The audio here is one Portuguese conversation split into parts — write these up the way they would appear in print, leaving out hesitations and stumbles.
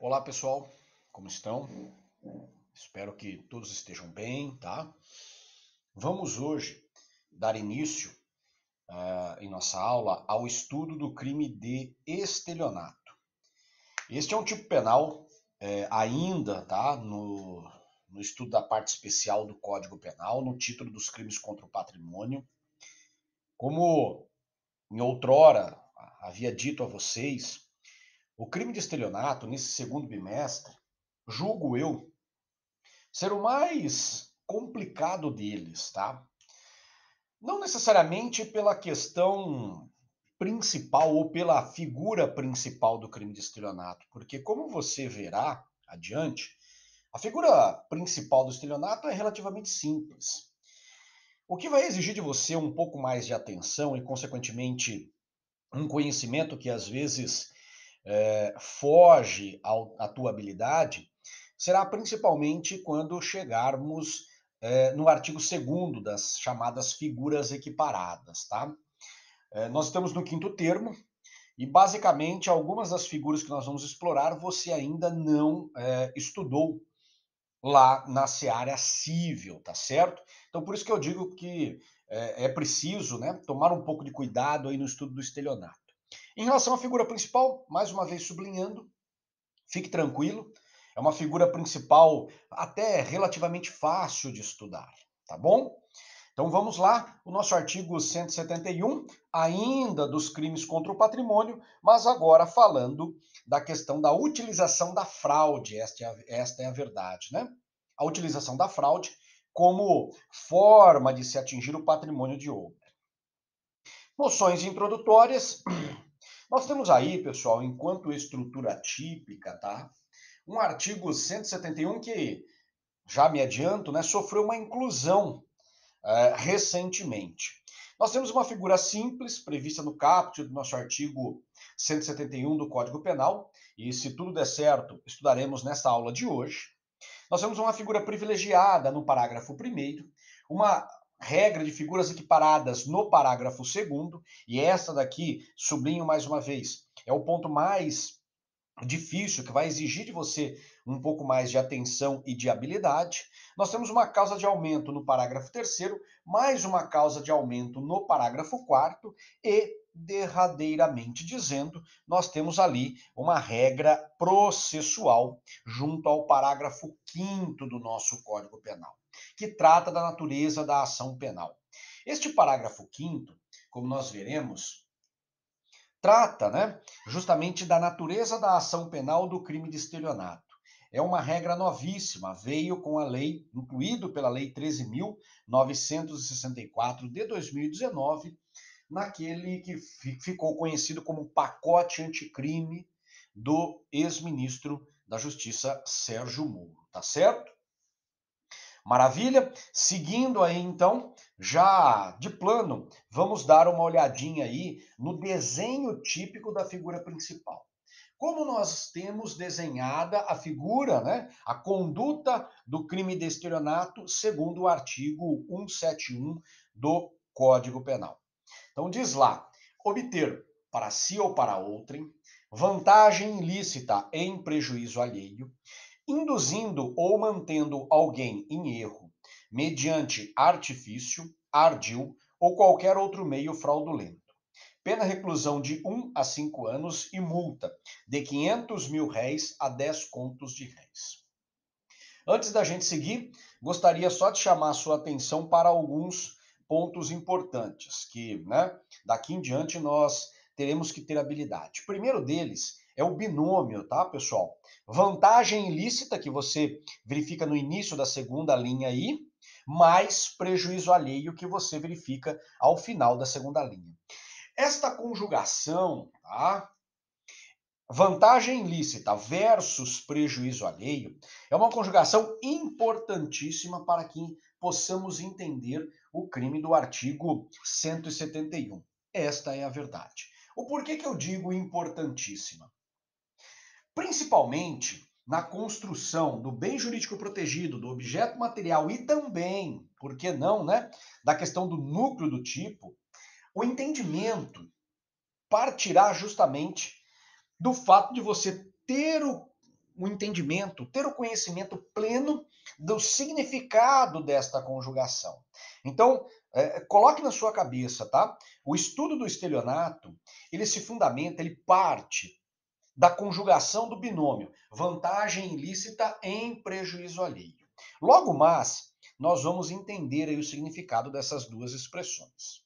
Olá pessoal, como estão? Espero que todos estejam bem, tá? Vamos hoje dar início em nossa aula ao estudo do crime de estelionato. Este é um tipo penal ainda, tá? No estudo da parte especial do Código Penal, no título dos crimes contra o patrimônio. Como em outrora havia dito a vocês, o crime de estelionato nesse segundo bimestre, julgo eu, ser o mais complicado deles, tá? Não necessariamente pela questão principal ou pela figura principal do crime de estelionato, porque como você verá adiante, a figura principal do estelionato é relativamente simples. O que vai exigir de você um pouco mais de atenção e, consequentemente, um conhecimento que às vezes foge à tua habilidade, será principalmente quando chegarmos no artigo 2º das chamadas figuras equiparadas, tá? Nós estamos no quinto termo e, basicamente, algumas das figuras que nós vamos explorar você ainda não estudou lá na seara civil, tá certo? Então, por isso que eu digo que é preciso, né, tomar um pouco de cuidado aí no estudo do estelionato. Em relação à figura principal, mais uma vez sublinhando, fique tranquilo, é uma figura principal até relativamente fácil de estudar, tá bom? Então vamos lá, o nosso artigo 171, ainda dos crimes contra o patrimônio, mas agora falando da questão da utilização da fraude, esta é a verdade, né? A utilização da fraude como forma de se atingir o patrimônio de outrem. Noções introdutórias. Nós temos aí, pessoal, enquanto estrutura típica, tá? Um artigo 171 que, já me adianto, né, sofreu uma inclusão recentemente. Nós temos uma figura simples, prevista no caput do nosso artigo 171 do Código Penal, e se tudo der certo, estudaremos nessa aula de hoje. Nós temos uma figura privilegiada no parágrafo 1º, uma regra de figuras equiparadas no parágrafo 2º, e essa daqui, sublinho mais uma vez, é o ponto mais difícil, que vai exigir de você um pouco mais de atenção e de habilidade. Nós temos uma causa de aumento no parágrafo 3º, mais uma causa de aumento no parágrafo 4º e, derradeiramente dizendo, nós temos ali uma regra processual junto ao parágrafo 5º do nosso Código Penal, que trata da natureza da ação penal. Este parágrafo 5º, como nós veremos, trata, né, justamente da natureza da ação penal do crime de estelionato. É uma regra novíssima, veio com a lei, incluído pela Lei 13.964 de 2019, naquele que ficou conhecido como pacote anticrime do ex-ministro da Justiça, Sérgio Moro, tá certo? Maravilha? Seguindo aí, então, já de plano, vamos dar uma olhadinha aí no desenho típico da figura principal. Como nós temos desenhada a figura, né, a conduta do crime de estelionato segundo o artigo 171 do Código Penal. Então diz lá, obter para si ou para outrem vantagem ilícita em prejuízo alheio, induzindo ou mantendo alguém em erro, mediante artifício, ardil ou qualquer outro meio fraudulento. Pena reclusão de 1 a 5 anos e multa de 500 mil réis a 10 contos de réis. Antes da gente seguir, gostaria só de chamar a sua atenção para alguns pontos importantes que, né, daqui em diante nós teremos que ter habilidade. O primeiro deles é o binômio, tá, pessoal? Vantagem ilícita que você verifica no início da segunda linha aí, mais prejuízo alheio que você verifica ao final da segunda linha. Esta conjugação, tá? Vantagem ilícita versus prejuízo alheio é uma conjugação importantíssima para que possamos entender o crime do artigo 171. Esta é a verdade. O porquê que eu digo importantíssima? Principalmente na construção do bem jurídico protegido, do objeto material e também, por que não, né, da questão do núcleo do tipo, o entendimento partirá justamente do fato de você ter o entendimento, ter o conhecimento pleno do significado desta conjugação. Então, coloque na sua cabeça, tá? O estudo do estelionato, ele se fundamenta, ele parte da conjugação do binômio vantagem ilícita em prejuízo alheio. Logo mais, nós vamos entender aí o significado dessas duas expressões.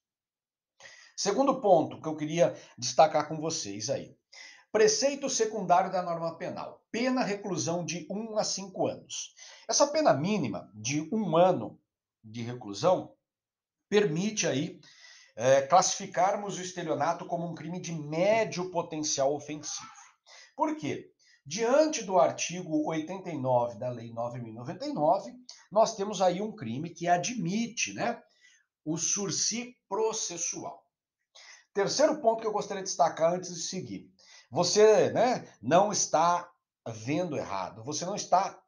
Segundo ponto que eu queria destacar com vocês aí. Preceito secundário da norma penal. Pena reclusão de 1 a 5 anos. Essa pena mínima de 1 ano de reclusão permite aí classificarmos o estelionato como um crime de médio potencial ofensivo. Por quê? Diante do artigo 89 da Lei 9.099, nós temos aí um crime que admite, né, o sursi processual. Terceiro ponto que eu gostaria de destacar antes de seguir. Você, né, não está vendo errado, você não está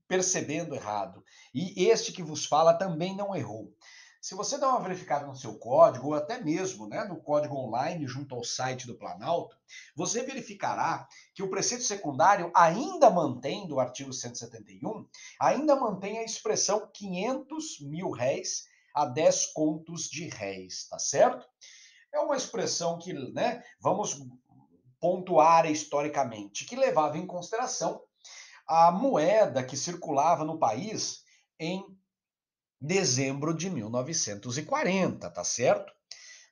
percebendo errado. E este que vos fala também não errou. Se você dá uma verificada no seu código, ou até mesmo, né, no código online junto ao site do Planalto, você verificará que o preceito secundário ainda mantém, do artigo 171, ainda mantém a expressão 500 mil réis a 10 contos de réis, tá certo? É uma expressão que, né, vamos pontuar historicamente, que levava em consideração a moeda que circulava no país em dezembro de 1940, tá certo?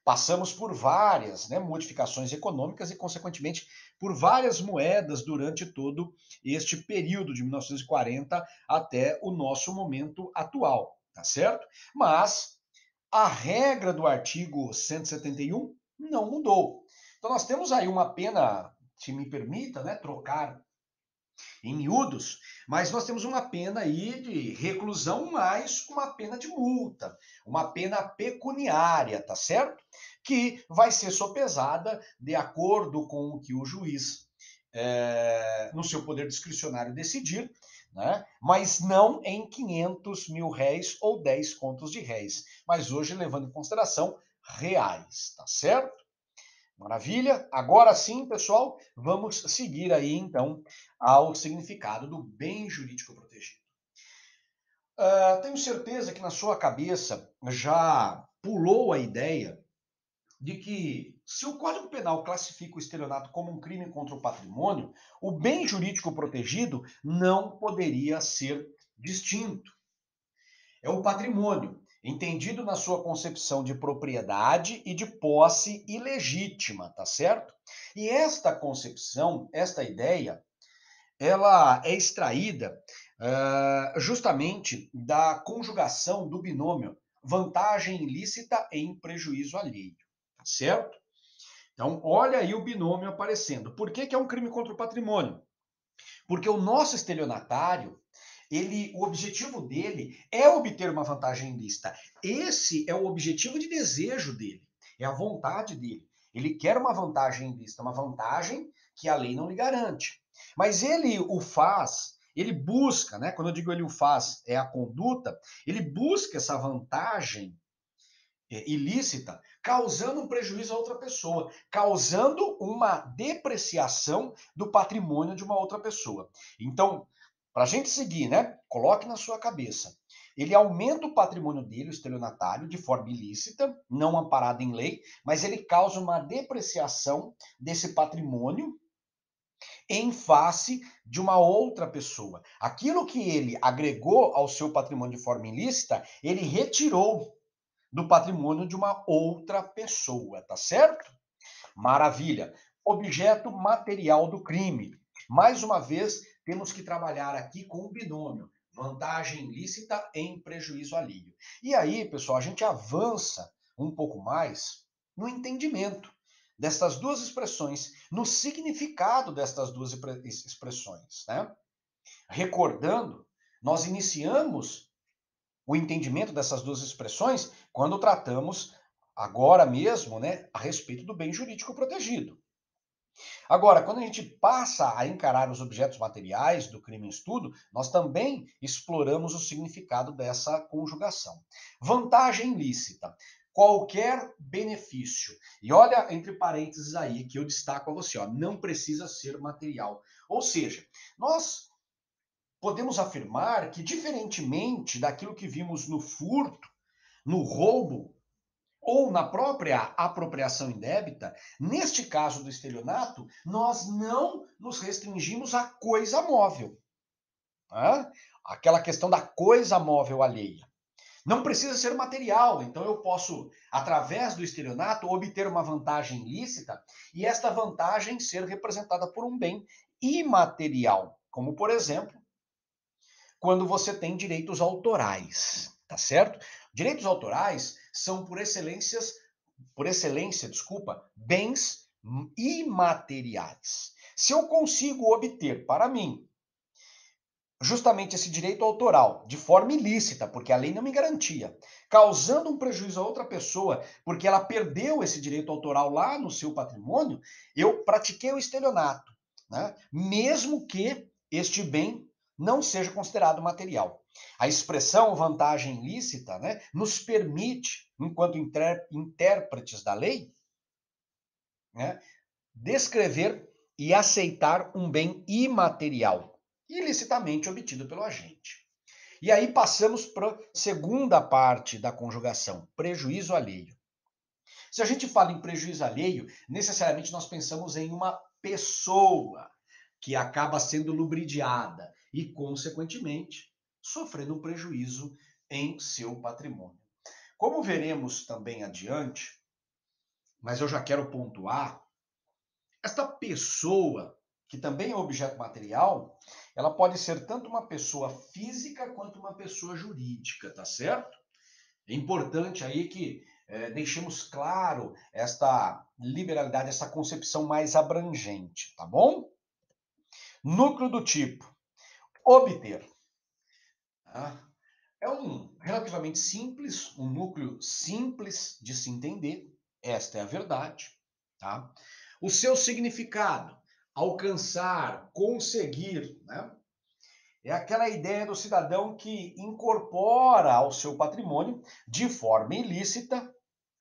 Passamos por várias, né, modificações econômicas e, consequentemente, por várias moedas durante todo este período de 1940 até o nosso momento atual, tá certo? Mas a regra do artigo 171 não mudou. Então nós temos aí uma pena, se me permita, né, trocar em miúdos, mas nós temos uma pena aí de reclusão mais uma pena de multa, uma pena pecuniária, tá certo? Que vai ser sopesada de acordo com o que o juiz, no seu poder discricionário, decidir, né? Mas não em 500 mil réis ou 10 contos de réis, mas hoje levando em consideração reais, tá certo? Maravilha? Agora sim, pessoal, vamos seguir aí então ao significado do bem jurídico protegido. Tenho certeza que na sua cabeça já pulou a ideia de que, se o Código Penal classifica o estelionato como um crime contra o patrimônio, o bem jurídico protegido não poderia ser distinto. É o patrimônio, entendido na sua concepção de propriedade e de posse ilegítima, tá certo? E esta concepção, esta ideia, ela é extraída justamente da conjugação do binômio vantagem ilícita em prejuízo alheio, tá certo? Então, olha aí o binômio aparecendo. Por que é um crime contra o patrimônio? Porque o nosso estelionatário, o objetivo dele é obter uma vantagem ilícita. Esse é o objetivo de desejo dele, é a vontade dele. Ele quer uma vantagem ilícita, uma vantagem que a lei não lhe garante. Mas ele o faz, ele busca, né? Quando eu digo ele o faz, é a conduta, ele busca essa vantagem ilícita, causando um prejuízo a outra pessoa, causando uma depreciação do patrimônio de uma outra pessoa. Então, para a gente seguir, né? Coloque na sua cabeça. Ele aumenta o patrimônio dele, o estelionatário, de forma ilícita, não amparada em lei, mas ele causa uma depreciação desse patrimônio em face de uma outra pessoa. Aquilo que ele agregou ao seu patrimônio de forma ilícita, ele retirou do patrimônio de uma outra pessoa, tá certo? Maravilha. Objeto material do crime. Mais uma vez, temos que trabalhar aqui com o binômio vantagem ilícita em prejuízo alheio. E aí, pessoal, a gente avança um pouco mais no entendimento destas duas expressões, no significado destas duas expressões, né? Recordando, nós iniciamos o entendimento dessas duas expressões quando tratamos agora mesmo, né, a respeito do bem jurídico protegido. Agora, quando a gente passa a encarar os objetos materiais do crime em estudo, nós também exploramos o significado dessa conjugação. Vantagem lícita. qualquer benefício. E olha, entre parênteses aí, que eu destaco a você, ó, não precisa ser material. Ou seja, nós podemos afirmar que, diferentemente daquilo que vimos no furto, no roubo, ou na própria apropriação indébita, neste caso do estelionato, nós não nos restringimos à coisa móvel. Tá? Aquela questão da coisa móvel alheia. Não precisa ser material, então eu posso, através do estelionato, obter uma vantagem ilícita e esta vantagem ser representada por um bem imaterial, como, por exemplo, quando você tem direitos autorais, tá certo? Direitos autorais são, por excelência, desculpa, bens imateriais. Se eu consigo obter para mim justamente esse direito autoral de forma ilícita, porque a lei não me garantia, causando um prejuízo a outra pessoa, porque ela perdeu esse direito autoral lá no seu patrimônio, eu pratiquei o estelionato, né? Mesmo que este bem não seja considerado material. A expressão vantagem ilícita, né, nos permite, enquanto intérpretes da lei, né, descrever e aceitar um bem imaterial, ilicitamente obtido pelo agente. E aí passamos para a segunda parte da conjugação, prejuízo alheio. Se a gente fala em prejuízo alheio, necessariamente nós pensamos em uma pessoa que acaba sendo lubridiada e, consequentemente, sofrendo um prejuízo em seu patrimônio. Como veremos também adiante, mas eu já quero pontuar, esta pessoa, que também é objeto material, ela pode ser tanto uma pessoa física quanto uma pessoa jurídica, tá certo? É importante aí que deixemos claro esta liberalidade, essa concepção mais abrangente, tá bom? Núcleo do tipo obter. Tá? É um relativamente simples, um núcleo simples de se entender, esta é a verdade, tá? O seu significado, alcançar, conseguir, né? É aquela ideia do cidadão que incorpora ao seu patrimônio, de forma ilícita,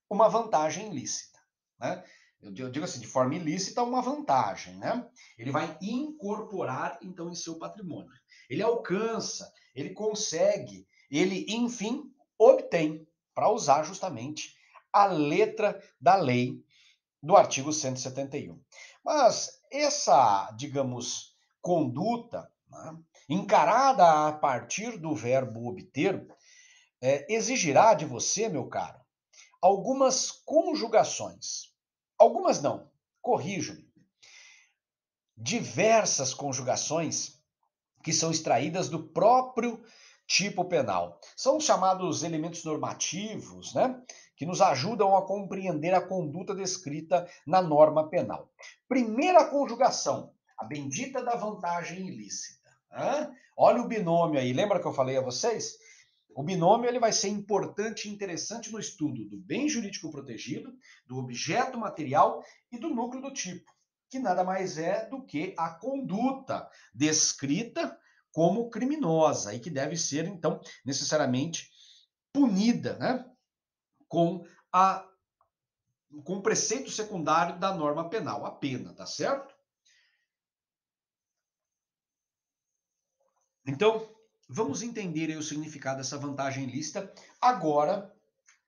uma vantagem ilícita, né? Eu digo assim, de forma ilícita, uma vantagem, né? Ele vai incorporar, então, em seu patrimônio. Ele alcança, ele consegue, ele, enfim, obtém, para usar justamente a letra da lei do artigo 171. Mas essa, digamos, conduta, né, encarada a partir do verbo obter, exigirá de você, meu caro, algumas conjugações. Algumas não, corrijo-me. Diversas conjugações que são extraídas do próprio tipo penal. São os chamados elementos normativos, né? Que nos ajudam a compreender a conduta descrita na norma penal. Primeira conjugação, a bendita da vantagem ilícita. Olha o binômio aí, lembra que eu falei a vocês? O binômio ele vai ser importante e interessante no estudo do bem jurídico protegido, do objeto material e do núcleo do tipo, que nada mais é do que a conduta descrita como criminosa e que deve ser, então, necessariamente punida, né, com o preceito secundário da norma penal, a pena, tá certo? Então, vamos entender aí o significado dessa vantagem ilícita agora,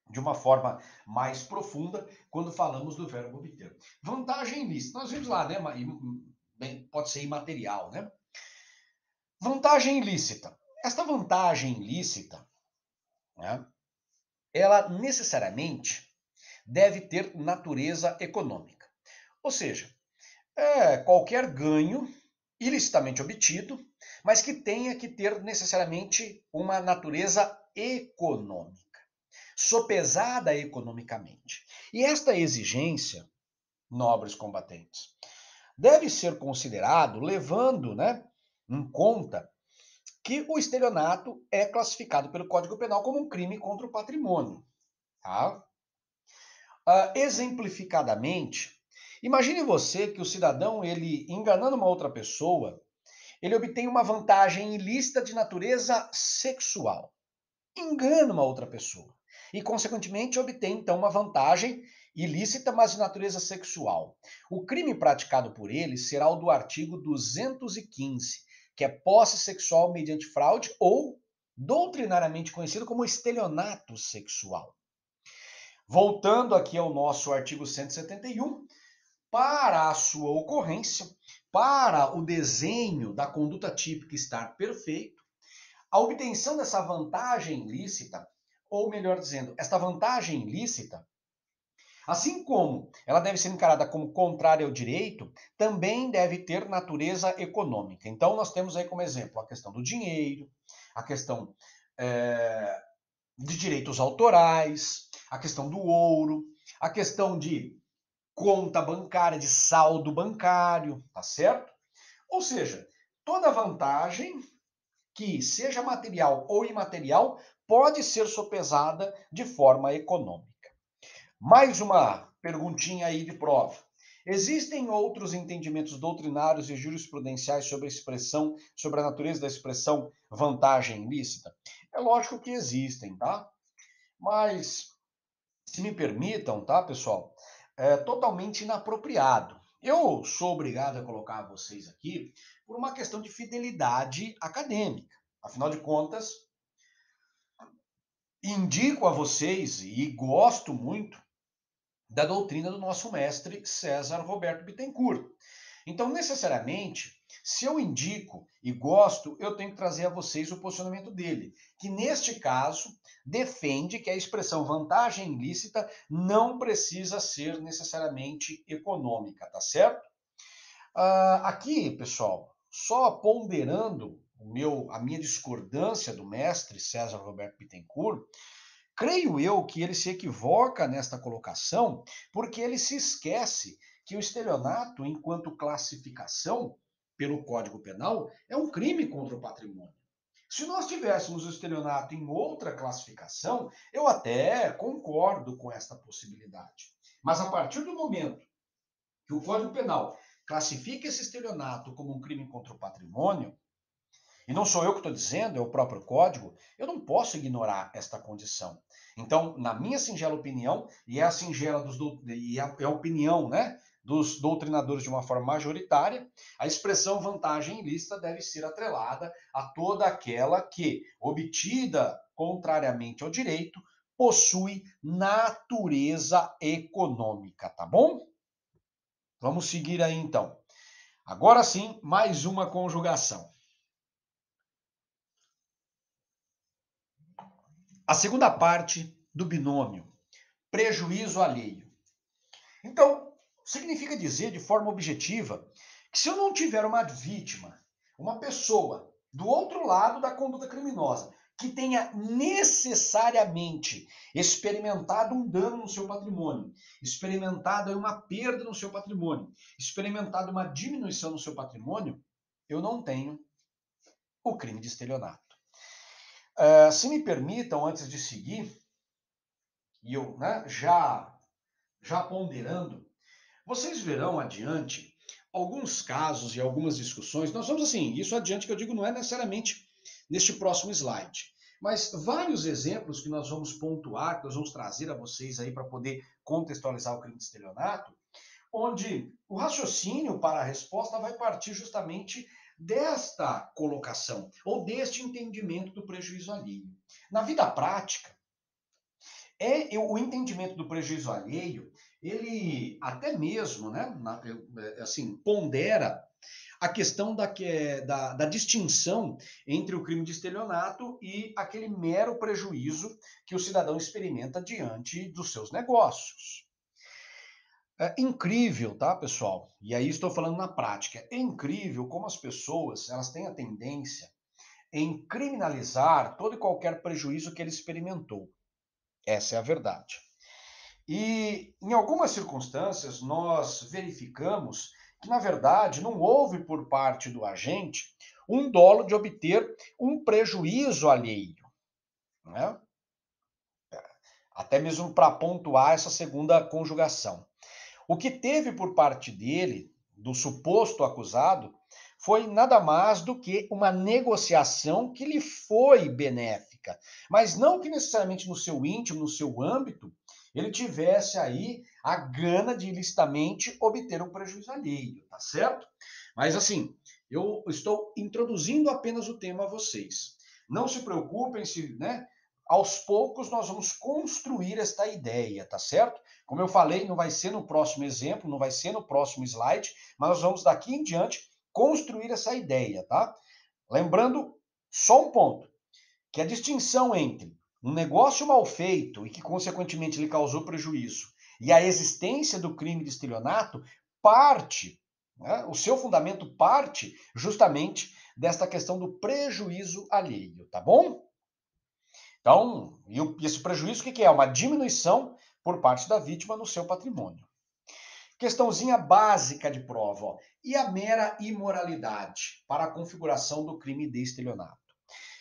de uma forma mais profunda, quando falamos do verbo obter. Vantagem ilícita, nós vimos lá, né? Pode ser imaterial, né? Vantagem ilícita. Esta vantagem ilícita, né, ela necessariamente deve ter natureza econômica. Ou seja, qualquer ganho ilicitamente obtido, mas que tenha que ter necessariamente uma natureza econômica, sopesada economicamente. E esta exigência, nobres combatentes, deve ser considerado levando, né, em conta que o estelionato é classificado pelo Código Penal como um crime contra o patrimônio. Tá? Exemplificadamente, imagine você que o cidadão, ele enganando uma outra pessoa, ele obtém uma vantagem ilícita de natureza sexual. Engana uma outra pessoa. e, consequentemente, obtém, então, uma vantagem ilícita, mas de natureza sexual. O crime praticado por ele será o do artigo 215, que é posse sexual mediante fraude ou doutrinariamente conhecido como estelionato sexual. Voltando aqui ao nosso artigo 171, para a sua ocorrência, para o desenho da conduta típica estar perfeito, a obtenção dessa vantagem ilícita, ou melhor dizendo, esta vantagem ilícita, assim como ela deve ser encarada como contrária ao direito, também deve ter natureza econômica. Então, nós temos aí como exemplo a questão do dinheiro, a questão de direitos autorais, a questão do ouro, a questão de conta bancária, de saldo bancário, tá certo? Ou seja, toda vantagem que seja material ou imaterial pode ser sopesada de forma econômica. Mais uma perguntinha aí de prova. Existem outros entendimentos doutrinários e jurisprudenciais sobre a expressão, sobre a natureza da expressão vantagem ilícita? É lógico que existem, tá? Mas, se me permitam, tá, pessoal? É totalmente inapropriado. Eu sou obrigado a colocar vocês aqui por uma questão de fidelidade acadêmica. Afinal de contas, indico a vocês e gosto muito da doutrina do nosso mestre César Roberto Bittencourt. Então, necessariamente, se eu indico e gosto, eu tenho que trazer a vocês o posicionamento dele, que neste caso defende que a expressão vantagem ilícita não precisa ser necessariamente econômica, tá certo? Aqui, pessoal, só ponderando a minha discordância do mestre César Roberto Bittencourt, creio eu que ele se equivoca nesta colocação, porque ele se esquece que o estelionato, enquanto classificação pelo Código Penal, é um crime contra o patrimônio. Se nós tivéssemos o estelionato em outra classificação, eu até concordo com esta possibilidade. Mas a partir do momento que o Código Penal classifica esse estelionato como um crime contra o patrimônio, e não sou eu que estou dizendo, é o próprio código, eu não posso ignorar esta condição. Então, na minha singela opinião, e é a singela é a opinião, né, dos doutrinadores de uma forma majoritária, a expressão vantagem ilícita deve ser atrelada a toda aquela que, obtida contrariamente ao direito, possui natureza econômica, tá bom? Vamos seguir aí então. Agora sim, mais uma conjugação. A segunda parte do binômio, prejuízo alheio. Então, significa dizer de forma objetiva que se eu não tiver uma vítima, uma pessoa do outro lado da conduta criminosa, que tenha necessariamente experimentado um dano no seu patrimônio, experimentado uma perda no seu patrimônio, experimentado uma diminuição no seu patrimônio, eu não tenho o crime de estelionato. Se me permitam, antes de seguir, e eu já ponderando, vocês verão adiante alguns casos e algumas discussões. Nós vamos assim, isso adiante que eu digo não é necessariamente neste próximo slide, mas vários exemplos que nós vamos pontuar, que nós vamos trazer a vocês aí para poder contextualizar o crime de estelionato, onde o raciocínio para a resposta vai partir justamente desta colocação, ou deste entendimento do prejuízo alheio. Na vida prática, o entendimento do prejuízo alheio, ele até mesmo, né, assim, pondera a questão da distinção entre o crime de estelionato e aquele mero prejuízo que o cidadão experimenta diante dos seus negócios. É incrível, tá, pessoal? E aí estou falando na prática. É incrível como as pessoas, elas têm a tendência em criminalizar todo e qualquer prejuízo que ele experimentou. Essa é a verdade. E em algumas circunstâncias nós verificamos que, na verdade, não houve por parte do agente um dolo de obter um prejuízo alheio, né? Até mesmo para pontuar essa segunda conjugação. O que teve por parte dele, do suposto acusado, foi nada mais do que uma negociação que lhe foi benéfica. pacífica, mas não que necessariamente no seu íntimo, no seu âmbito, ele tivesse aí a gana de ilicitamente obter um prejuízo alheio, tá certo? Mas assim, eu estou introduzindo apenas o tema a vocês. Não se preocupem se, né? Aos poucos nós vamos construir esta ideia, tá certo? Como eu falei, não vai ser no próximo exemplo, não vai ser no próximo slide, mas nós vamos daqui em diante construir essa ideia, tá? Lembrando só um ponto, que a distinção entre um negócio mal feito e que consequentemente lhe causou prejuízo e a existência do crime de estelionato parte, né, o seu fundamento parte justamente desta questão do prejuízo alheio, tá bom? Então, esse prejuízo, o que é? Uma diminuição por parte da vítima no seu patrimônio. Questãozinha básica de prova. Ó. E a mera imoralidade para a configuração do crime de estelionato?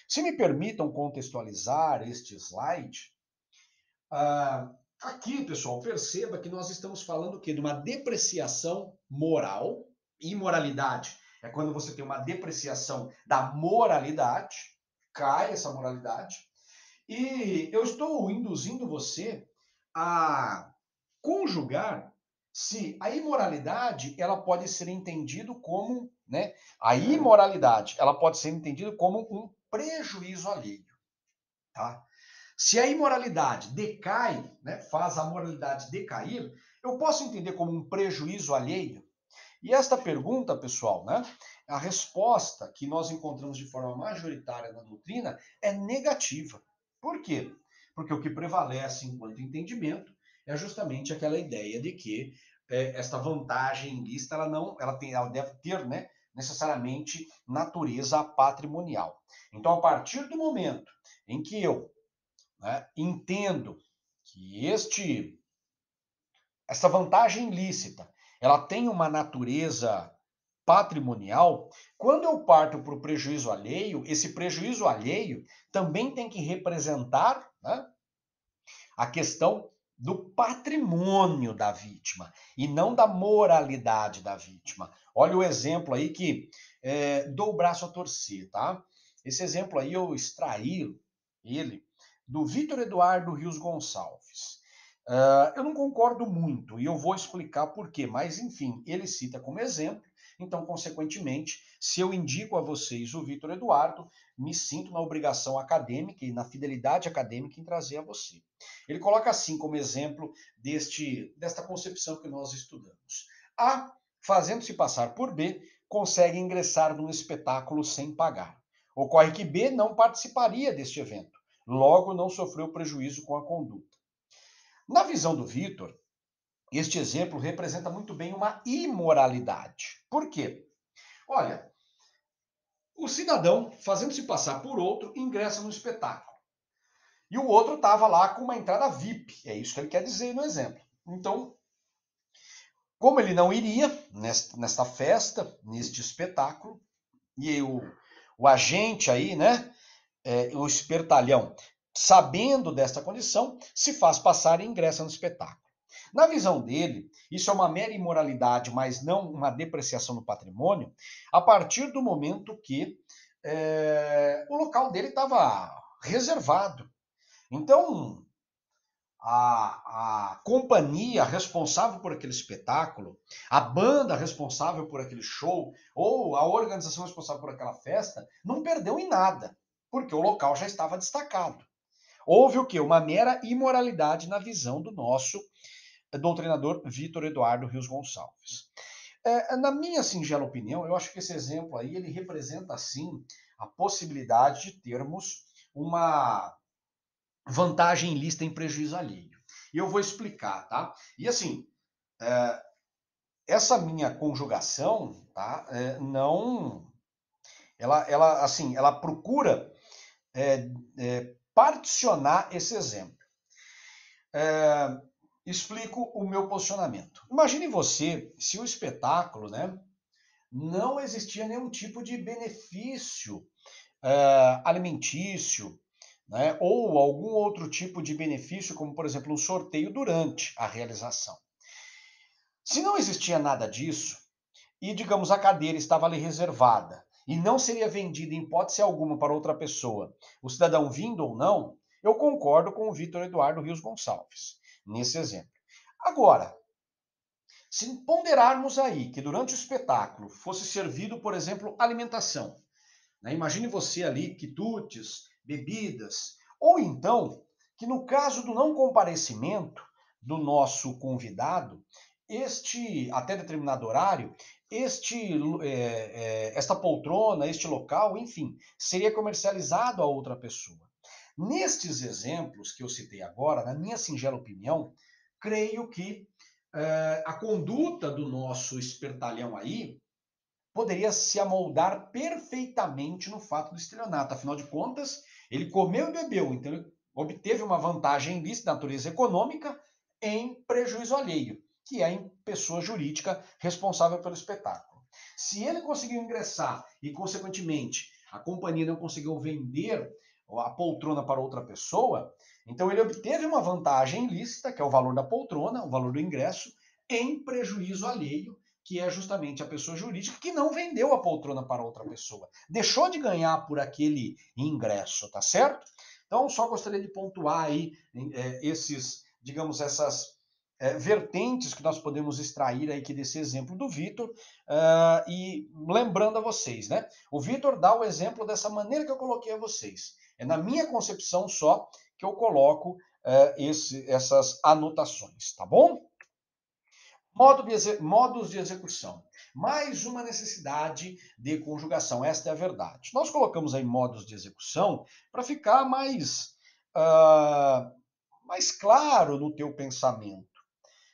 Se me permitam contextualizar este slide, aqui, pessoal, perceba que nós estamos falando o quê? De uma depreciação moral. Imoralidade é quando você tem uma depreciação da moralidade, cai essa moralidade. E eu estou induzindo você a conjugar se a imoralidade ela pode ser entendido como, né? A imoralidade ela pode ser entendida como um prejuízo alheio, tá? Se a imoralidade decai, né, faz a moralidade decair, eu posso entender como um prejuízo alheio? E esta pergunta, pessoal, né, a resposta que nós encontramos de forma majoritária na doutrina é negativa. Por quê? Porque o que prevalece enquanto entendimento é justamente aquela ideia de que esta vantagem ilícita ela deve ter, né, necessariamente natureza patrimonial. Então, a partir do momento em que eu, né, entendo que essa vantagem ilícita ela tem uma natureza patrimonial, quando eu parto para o prejuízo alheio, esse prejuízo alheio também tem que representar, né, a questão do patrimônio da vítima e não da moralidade da vítima. Olha o exemplo aí que dou o braço a torcer, tá? Esse exemplo aí eu extraí ele do Vitor Eduardo Rios Gonçalves. Eu não concordo muito e eu vou explicar por quê, mas enfim, ele cita como exemplo, então, consequentemente, se eu indico a vocês o Vitor Eduardo, me sinto na obrigação acadêmica e na fidelidade acadêmica em trazer a você. Ele coloca assim como exemplo desta concepção que nós estudamos. A, fazendo-se passar por B, consegue ingressar num espetáculo sem pagar. Ocorre que B não participaria deste evento, logo não sofreu prejuízo com a conduta. Na visão do Vitor, este exemplo representa muito bem uma imoralidade. Por quê? Olha, o cidadão, fazendo-se passar por outro, ingressa no espetáculo. E o outro estava lá com uma entrada VIP. É isso que ele quer dizer no exemplo. Então, como ele não iria nesta festa, neste espetáculo, e o agente aí, né, o espertalhão, sabendo desta condição, se faz passar e ingressa no espetáculo. Na visão dele, isso é uma mera imoralidade, mas não uma depreciação do patrimônio, a partir do momento que o local dele estava reservado. Então, a companhia responsável por aquele espetáculo, a banda responsável por aquele show, ou a organização responsável por aquela festa, não perdeu em nada, porque o local já estava destacado. Houve o quê? Uma mera imoralidade na visão do nosso doutrinador Vitor Eduardo Rios Gonçalves. Na minha singela opinião, eu acho que esse exemplo aí, ele representa, sim, a possibilidade de termos uma vantagem ilícita em prejuízo alheio. E eu vou explicar, tá? E assim, essa minha conjugação, tá? Não... ela procura particionar esse exemplo. Explico o meu posicionamento. Imagine você se o espetáculo, né, não existia nenhum tipo de benefício alimentício, né, ou algum outro tipo de benefício, como por exemplo um sorteio durante a realização. Se não existia nada disso, e digamos a cadeira estava ali reservada, e não seria vendida em hipótese alguma para outra pessoa, o cidadão vindo ou não, eu concordo com o Vitor Eduardo Rios Gonçalves, nesse exemplo. Agora, se ponderarmos aí que durante o espetáculo fosse servido, por exemplo, alimentação, né? Imagine você ali, quitutes, bebidas, ou então que no caso do não comparecimento do nosso convidado, até determinado horário, esta poltrona, este local, enfim, seria comercializado a outra pessoa. Nestes exemplos que eu citei agora, na minha singela opinião, creio que a conduta do nosso espertalhão aí poderia se amoldar perfeitamente no fato do estelionato. Afinal de contas, ele comeu e bebeu, então ele obteve uma vantagem ilícita de natureza econômica em prejuízo alheio, que é em pessoa jurídica responsável pelo espetáculo. Se ele conseguiu ingressar e, consequentemente, a companhia não conseguiu vender a poltrona para outra pessoa, então ele obteve uma vantagem ilícita, que é o valor da poltrona, o valor do ingresso, em prejuízo alheio, que é justamente a pessoa jurídica que não vendeu a poltrona para outra pessoa. Deixou de ganhar por aquele ingresso, tá certo? Então, só gostaria de pontuar aí essas vertentes que nós podemos extrair aí desse exemplo do Vitor, e lembrando a vocês, né? O Vitor dá o exemplo dessa maneira que eu coloquei a vocês. É na minha concepção só que eu coloco essas anotações, tá bom? Modos de execução. Mais uma necessidade de conjugação, esta é a verdade. Nós colocamos aí modos de execução para ficar mais claro no teu pensamento.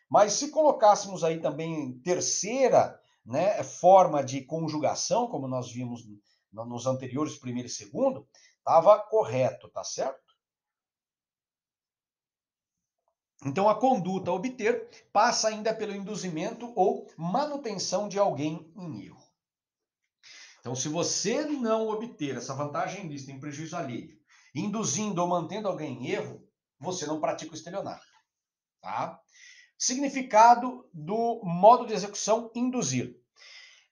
Mas se colocássemos aí também terceira, né, forma de conjugação, como nós vimos nos anteriores, primeiro e segundo, estava correto, tá certo? Então, a conduta a obter passa ainda pelo induzimento ou manutenção de alguém em erro. Então, se você não obter essa vantagem ilícita em prejuízo alheio, induzindo ou mantendo alguém em erro, você não pratica o estelionato. Tá? Significado do modo de execução induzir.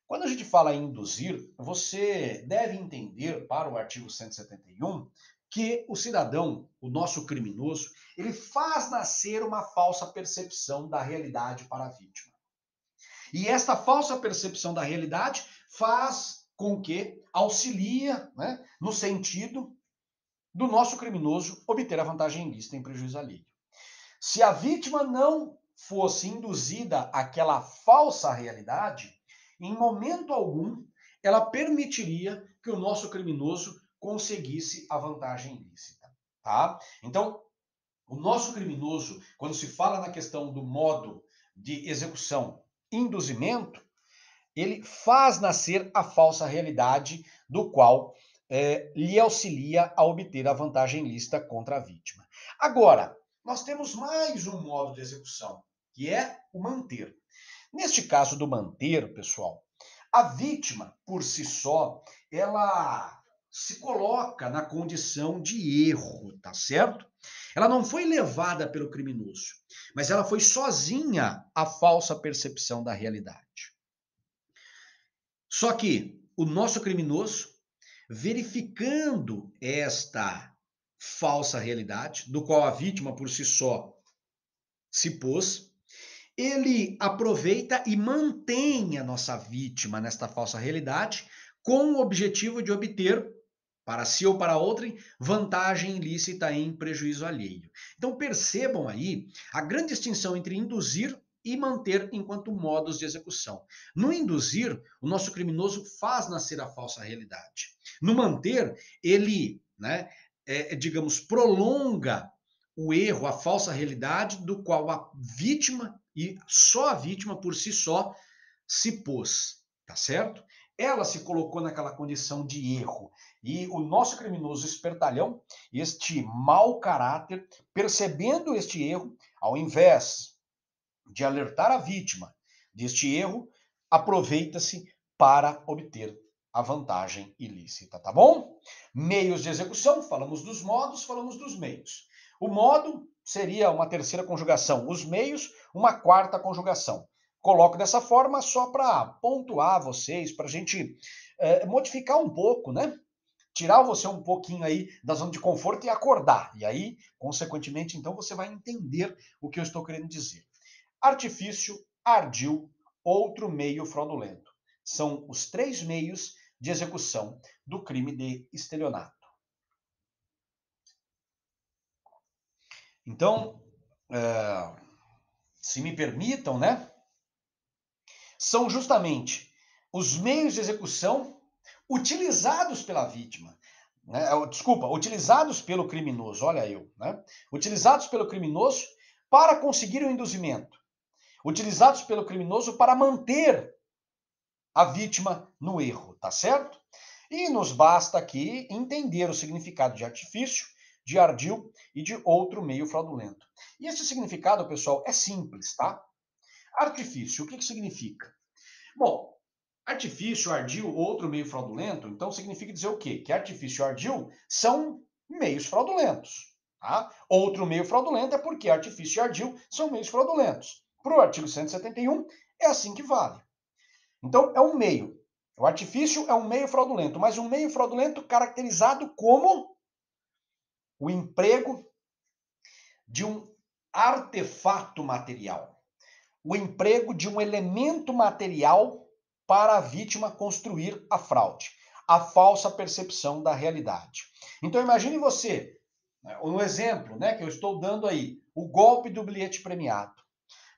Quando a gente fala em induzir, você deve entender, para o artigo 171, que o cidadão, o nosso criminoso, ele faz nascer uma falsa percepção da realidade para a vítima. E esta falsa percepção da realidade faz com que auxilia, né, no sentido do nosso criminoso obter a vantagem ilícita em prejuízo alheio. Se a vítima não fosse induzida àquela falsa realidade, em momento algum ela permitiria que o nosso criminoso conseguisse a vantagem ilícita, tá? Então, o nosso criminoso, quando se fala na questão do modo de execução, induzimento, ele faz nascer a falsa realidade do qual lhe auxilia a obter a vantagem ilícita contra a vítima. Agora, nós temos mais um modo de execução, que é o manter. Neste caso do manter, pessoal, a vítima, por si só, ela se coloca na condição de erro, tá certo? Ela não foi levada pelo criminoso, mas ela foi sozinha à falsa percepção da realidade. Só que o nosso criminoso, verificando esta falsa realidade, do qual a vítima por si só se pôs, ele aproveita e mantém a nossa vítima nesta falsa realidade com o objetivo de obter, para si ou para outrem, vantagem ilícita em prejuízo alheio. Então percebam aí a grande distinção entre induzir e manter enquanto modos de execução. No induzir, o nosso criminoso faz nascer a falsa realidade. No manter, ele, digamos, prolonga o erro, a falsa realidade do qual a vítima, e só a vítima por si só, se pôs, tá certo? Ela se colocou naquela condição de erro. E o nosso criminoso espertalhão, este mau caráter, percebendo este erro, ao invés de alertar a vítima deste erro, aproveita-se para obter a vantagem ilícita, tá bom? Meios de execução, falamos dos modos, falamos dos meios. O modo seria uma terceira conjugação, os meios, uma quarta conjugação. coloco dessa forma só para pontuar vocês, para a gente modificar um pouco, né? Tirar você um pouquinho aí da zona de conforto e acordar. E aí, consequentemente, então você vai entender o que eu estou querendo dizer. Artifício, ardil, outro meio fraudulento. São os 3 meios de execução do crime de estelionato. Então, se me permitam, né? São justamente os meios de execução utilizados pela vítima. Né? Desculpa, utilizados pelo criminoso, olha eu. Né? Utilizados pelo criminoso para conseguir o induzimento. Utilizados pelo criminoso para manter a vítima no erro, tá certo? E nos basta aqui entender o significado de artifício, de ardil e de outro meio fraudulento. E esse significado, pessoal, é simples, tá? Artifício, o que significa? Bom, artifício, ardil, outro meio fraudulento, então significa dizer o quê? Que artifício e ardil são meios fraudulentos. Tá? Outro meio fraudulento é porque artifício e ardil são meios fraudulentos. Para o artigo 171, é assim que vale. Então, é um meio. O artifício é um meio fraudulento, mas um meio fraudulento caracterizado como o emprego de um artefato material. O emprego de um elemento material para a vítima construir a fraude, a falsa percepção da realidade. Então imagine você, no exemplo, né, que eu estou dando aí, o golpe do bilhete premiado.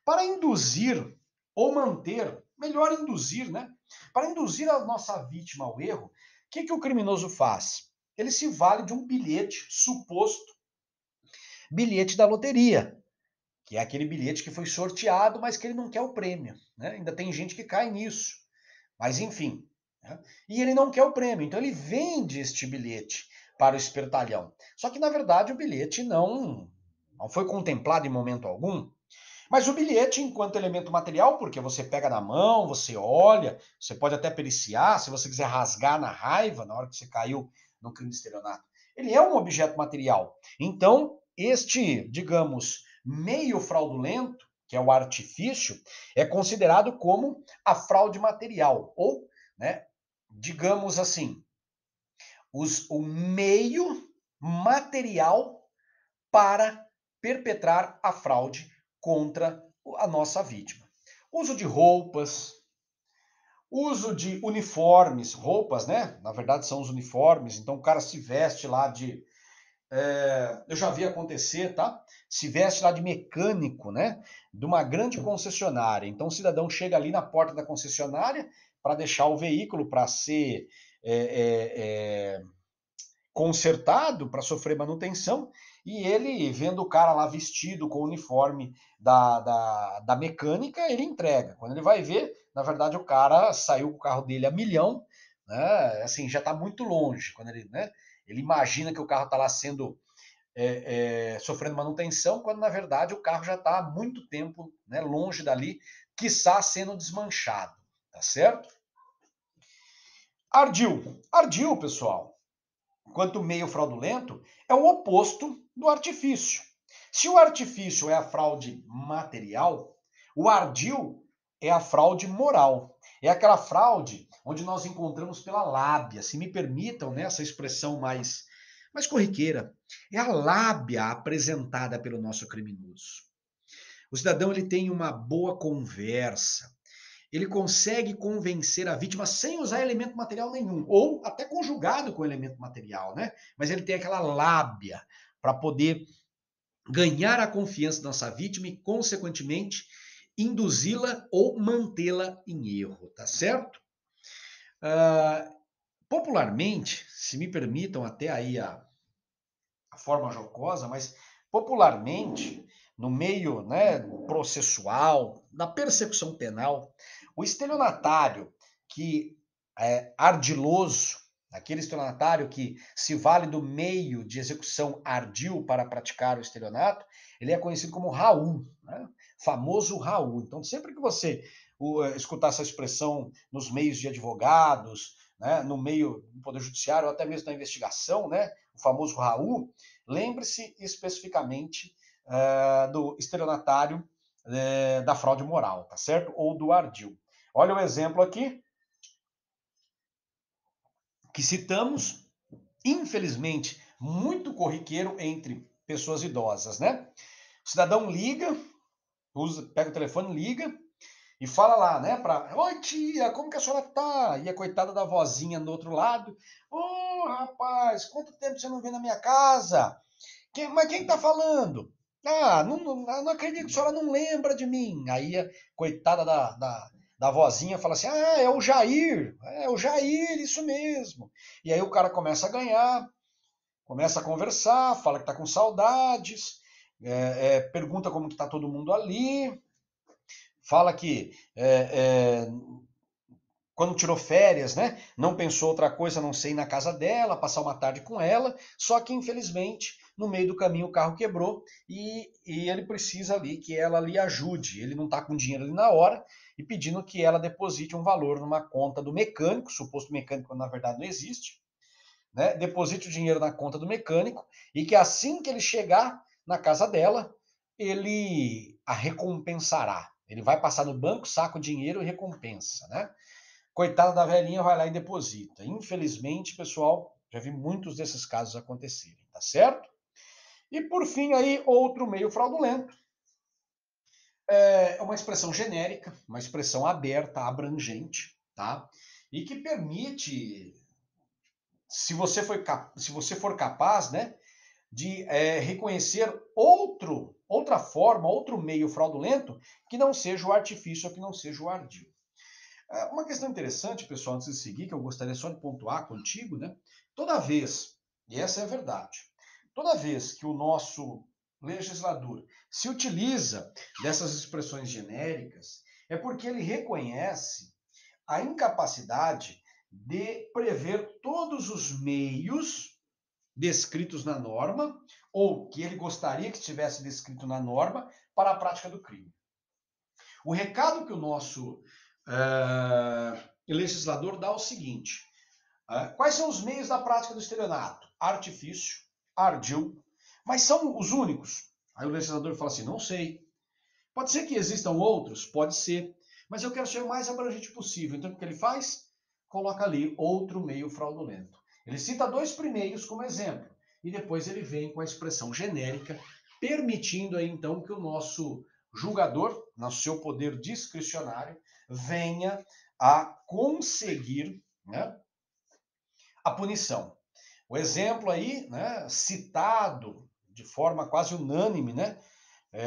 Para induzir ou manter, melhor induzir, né? Para induzir a nossa vítima ao erro, o que o criminoso faz? Ele se vale de um bilhete, suposto bilhete da loteria, que é aquele bilhete que foi sorteado, mas que ele não quer o prêmio. Né? Ainda tem gente que cai nisso. Mas enfim. Né? E ele não quer o prêmio, então ele vende este bilhete para o espertalhão. Só que, na verdade, o bilhete não foi contemplado em momento algum. Mas o bilhete, enquanto elemento material, porque você pega na mão, você olha, você pode até periciar, se você quiser rasgar na raiva, na hora que você caiu no crime de estelionato, ele é um objeto material. Então, este, digamos, meio fraudulento, que é o artifício, é considerado como a fraude material, ou, né, digamos assim, o meio material para perpetrar a fraude contra a nossa vítima. Uso de roupas, uso de uniformes, roupas, né? Na verdade são os uniformes, então o cara se veste lá de... eu já vi acontecer, tá? Se veste lá de mecânico, né? De uma grande concessionária. Então o cidadão chega ali na porta da concessionária para deixar o veículo para ser consertado, para sofrer manutenção, e ele, vendo o cara lá vestido com o uniforme da mecânica, ele entrega. Quando ele vai ver, na verdade o cara saiu com o carro dele a milhão, né? Assim, já está muito longe. Quando ele, né, ele imagina que o carro está lá sendo sofrendo manutenção, quando na verdade o carro já está há muito tempo, né, longe dali, quiçá sendo desmanchado, tá certo? Ardil. Ardil, pessoal, quanto meio fraudulento, é o oposto do artifício. Se o artifício é a fraude material, o ardil é a fraude moral. É aquela fraude onde nós encontramos pela lábia, se me permitam, né, essa expressão mais corriqueira. É a lábia apresentada pelo nosso criminoso. O cidadão ele tem uma boa conversa, ele consegue convencer a vítima sem usar elemento material nenhum, ou até conjugado com elemento material, né? Mas ele tem aquela lábia para poder ganhar a confiança da nossa vítima e, consequentemente, induzi-la ou mantê-la em erro, tá certo? Popularmente, se me permitam até aí a forma jocosa, mas popularmente, no meio, né, processual, na persecução penal, o estelionatário que é ardiloso, aquele estelionatário que se vale do meio de execução ardil para praticar o estelionato, ele é conhecido como Raul, né? Famoso Raul. Então, sempre que você escutar essa expressão nos meios de advogados, né, no meio do Poder Judiciário, ou até mesmo na investigação, né, o famoso Raul, lembre-se especificamente do estelionatário da fraude moral, tá certo? Ou do ardil. Olha o exemplo aqui que citamos, infelizmente, muito corriqueiro entre pessoas idosas, né? O cidadão liga, pega o telefone, liga e fala lá, né, oi tia, como que a senhora tá? E a coitada da vozinha do outro lado, ô rapaz, quanto tempo você não vem na minha casa? Mas quem tá falando? Ah, não acredito que a senhora não lembra de mim. Aí a coitada da vozinha fala assim, ah, é o Jair, isso mesmo. E aí o cara começa a ganhar, começa a conversar, fala que tá com saudades, pergunta como que tá todo mundo ali, fala que quando tirou férias, né, não pensou outra coisa a não ser ir na casa dela, passar uma tarde com ela, só que infelizmente no meio do caminho o carro quebrou e ele precisa ali que ela lhe ajude. Ele não está com dinheiro ali na hora e pedindo que ela deposite um valor numa conta do mecânico, suposto mecânico na verdade não existe, né? Deposite o dinheiro na conta do mecânico e que assim que ele chegar na casa dela, ele a recompensará. Ele vai passar no banco, saca o dinheiro e recompensa, né? Coitada da velhinha vai lá e deposita. Infelizmente, pessoal, já vi muitos desses casos acontecerem, tá certo? E por fim aí, outro meio fraudulento. É uma expressão genérica, uma expressão aberta, abrangente, tá? E que permite, se você for capaz, né, de reconhecer outra forma, outro meio fraudulento que não seja o artifício, que não seja o ardil. Uma questão interessante, pessoal, antes de seguir, que eu gostaria só de pontuar contigo, né? Toda vez, e essa é a verdade, toda vez que o nosso legislador se utiliza dessas expressões genéricas, é porque ele reconhece a incapacidade de prever todos os meios descritos na norma, ou que ele gostaria que estivesse descrito na norma, para a prática do crime. O recado que o nosso legislador dá é o seguinte: quais são os meios da prática do estelionato? Artifício, ardil, mas são os únicos? Aí o legislador fala assim: não sei. Pode ser que existam outros? Pode ser. Mas eu quero ser o mais abrangente possível. Então o que ele faz? Coloca ali outro meio fraudulento. Ele cita dois primeiros como exemplo. E depois ele vem com a expressão genérica, permitindo aí então que o nosso julgador, no seu poder discricionário, venha a conseguir, né, a punição. O exemplo aí, né, citado de forma quase unânime, né,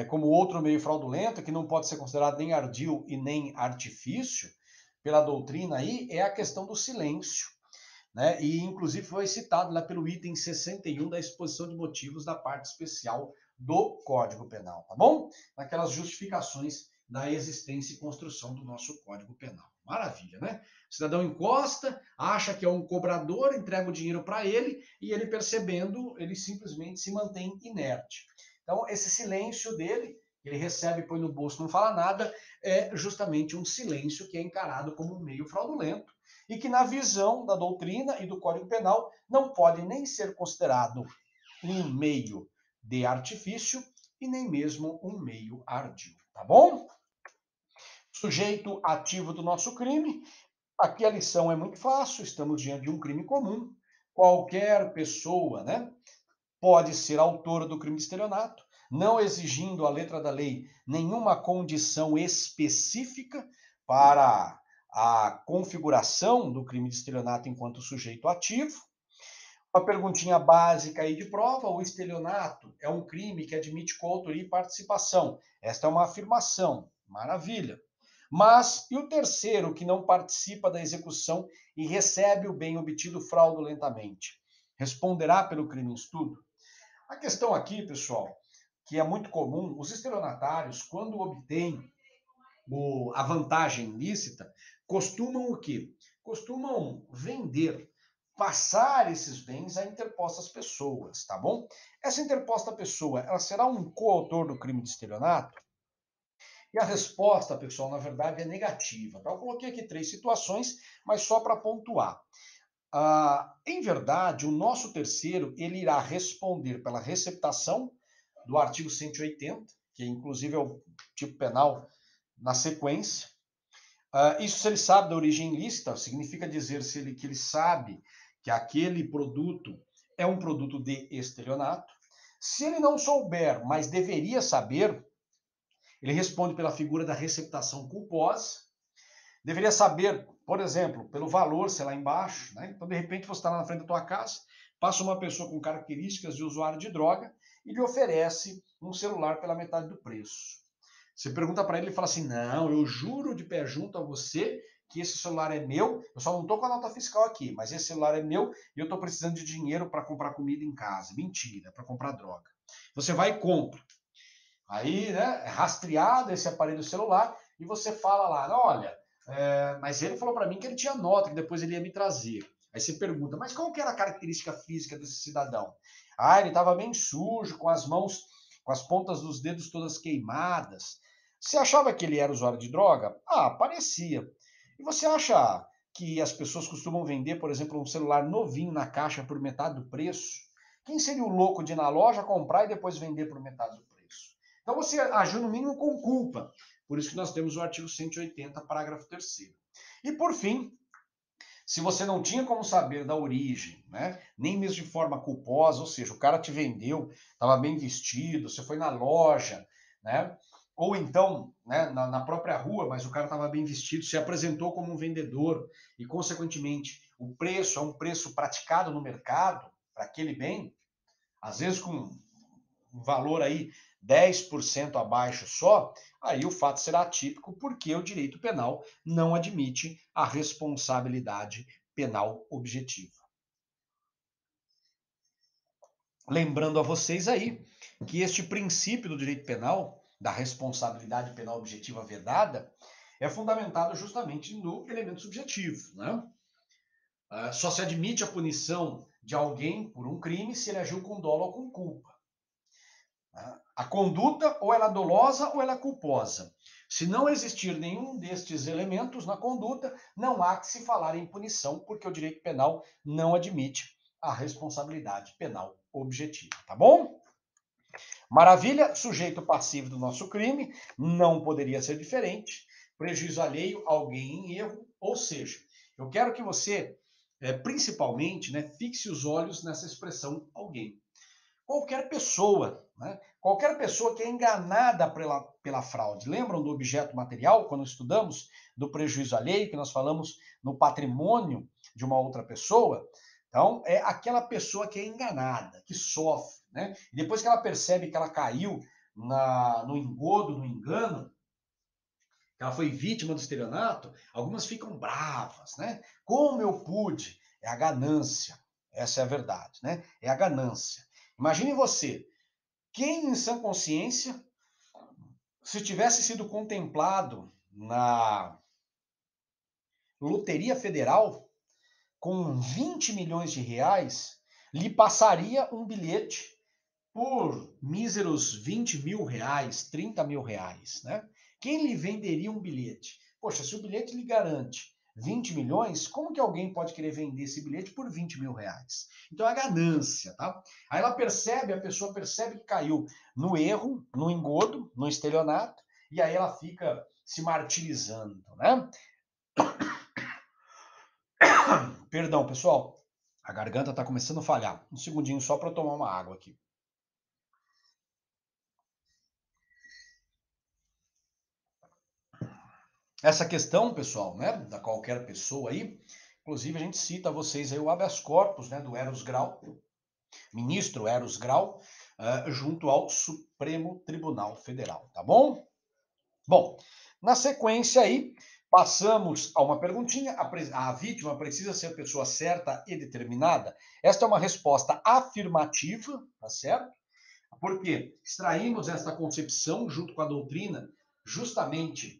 como outro meio fraudulento, que não pode ser considerado nem ardil e nem artifício, pela doutrina aí, é a questão do silêncio, né? E inclusive foi citado lá pelo item 61 da exposição de motivos da parte especial do Código Penal, tá bom? Naquelas justificações da existência e construção do nosso Código Penal. Maravilha, né? O cidadão encosta, acha que é um cobrador, entrega o dinheiro para ele e ele percebendo, ele simplesmente se mantém inerte. Então, esse silêncio dele, ele recebe, põe no bolso, não fala nada, é justamente um silêncio que é encarado como um meio fraudulento e que, na visão da doutrina e do Código Penal, não pode nem ser considerado um meio de artifício e nem mesmo um meio ardil, tá bom? Sujeito ativo do nosso crime. Aqui a lição é muito fácil, estamos diante de um crime comum. Qualquer pessoa, né, pode ser autora do crime de estelionato, não exigindo a letra da lei nenhuma condição específica para a configuração do crime de estelionato enquanto sujeito ativo. Uma perguntinha básica aí de prova: o estelionato é um crime que admite coautoria e participação. Esta é uma afirmação, maravilha. Mas e o terceiro, que não participa da execução e recebe o bem obtido fraudulentamente? Responderá pelo crime em estudo? A questão aqui, pessoal, que é muito comum, os estelionatários, quando obtêm a vantagem lícita, costumam o quê? Costumam vender, passar esses bens a interpostas pessoas, tá bom? Essa interposta pessoa, ela será um coautor do crime de estelionato? E a resposta, pessoal, na verdade é negativa. Tá? Eu coloquei aqui 3 situações, mas só para pontuar. Em verdade, o nosso terceiro ele irá responder pela receptação do artigo 180, que inclusive é o tipo penal na sequência. Isso se ele sabe da origem ilícita, significa dizer que ele sabe que aquele produto é um produto de estelionato. Se ele não souber, mas deveria saber, ele responde pela figura da receptação culposa. Deveria saber, por exemplo, pelo valor, sei lá embaixo, né? Então, de repente, você está lá na frente da tua casa, passa uma pessoa com características de usuário de droga e lhe oferece um celular pela metade do preço. Você pergunta para ele, ele fala assim, não, eu juro de pé junto a você que esse celular é meu, eu só não estou com a nota fiscal aqui, mas esse celular é meu e eu estou precisando de dinheiro para comprar comida em casa. Mentira, para comprar droga. Você vai e compra. Aí, né, é rastreado esse aparelho celular e você fala lá, olha, mas ele falou para mim que ele tinha nota, que depois ele ia me trazer. Aí você pergunta, mas qual que era a característica física desse cidadão? Ele estava bem sujo, com as mãos, com as pontas dos dedos todas queimadas. Você achava que ele era usuário de droga? Parecia. E você acha que as pessoas costumam vender, por exemplo, um celular novinho na caixa por metade do preço? Quem seria o louco de ir na loja, comprar e depois vender por metade do preço? Então você agiu no mínimo com culpa. Por isso que nós temos o artigo 180, parágrafo 3º. E por fim, se você não tinha como saber da origem, né, nem mesmo de forma culposa, ou seja, o cara te vendeu, estava bem vestido, você foi na loja, né, ou então né, na própria rua, mas o cara estava bem vestido, se apresentou como um vendedor e, consequentemente, o preço é um preço praticado no mercado para aquele bem, às vezes com um valor aí 10% abaixo só, aí o fato será atípico porque o direito penal não admite a responsabilidade penal objetiva. Lembrando a vocês aí que este princípio do direito penal, da responsabilidade penal objetiva vedada, é fundamentado justamente no elemento subjetivo, né? Só se admite a punição de alguém por um crime se ele agiu com dolo ou com culpa. A conduta ou ela é dolosa ou ela é culposa. Se não existir nenhum destes elementos na conduta, não há que se falar em punição, porque o direito penal não admite a responsabilidade penal objetiva, tá bom? Maravilha, sujeito passivo do nosso crime, não poderia ser diferente. Prejuízo alheio, alguém em erro, ou seja, eu quero que você, principalmente, né, fixe os olhos nessa expressão alguém. Qualquer pessoa, né? Qualquer pessoa que é enganada pela fraude. Lembram do objeto material, quando estudamos do prejuízo alheio, que nós falamos no patrimônio de uma outra pessoa? Então, é aquela pessoa que é enganada, que sofre, né? E depois que ela percebe que ela caiu no engodo, no engano, que ela foi vítima do estelionato, algumas ficam bravas, né? Como eu pude? É a ganância. Essa é a verdade, né? É a ganância. Imagine você, quem em sã consciência, se tivesse sido contemplado na Loteria Federal com 20 milhões de reais, lhe passaria um bilhete por míseros 20 mil reais, 30 mil reais, né? Quem lhe venderia um bilhete? Poxa, se o bilhete lhe garante 20 milhões, como que alguém pode querer vender esse bilhete por 20 mil reais? Então é a ganância, tá? Aí ela percebe, a pessoa percebe que caiu no erro, no engodo, no estelionato, e aí ela fica se martirizando, né? Perdão, pessoal, a garganta tá começando a falhar. Um segundinho só para eu tomar uma água aqui. Essa questão, pessoal, né, da qualquer pessoa aí, inclusive a gente cita a vocês aí o habeas corpus, né, do Eros Grau, ministro Eros Grau, junto ao Supremo Tribunal Federal, tá bom? Bom, na sequência aí, passamos a uma perguntinha, a vítima precisa ser pessoa certa e determinada? Esta é uma resposta afirmativa, tá certo? Porque extraímos esta concepção junto com a doutrina justamente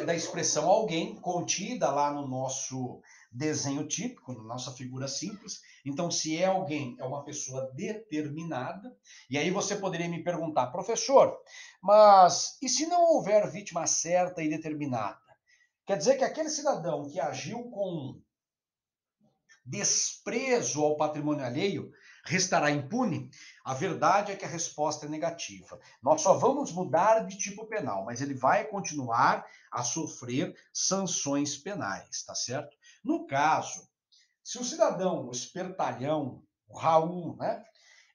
da expressão alguém contida lá no nosso desenho típico, na nossa figura simples. Então, se é alguém, é uma pessoa determinada. E aí você poderia me perguntar, professor, mas e se não houver vítima certa e determinada? Quer dizer que aquele cidadão que agiu com desprezo ao patrimônio alheio restará impune? A verdade é que a resposta é negativa. Nós só vamos mudar de tipo penal, mas ele vai continuar a sofrer sanções penais, tá certo? No caso, se o cidadão, o espertalhão, o Raul, né,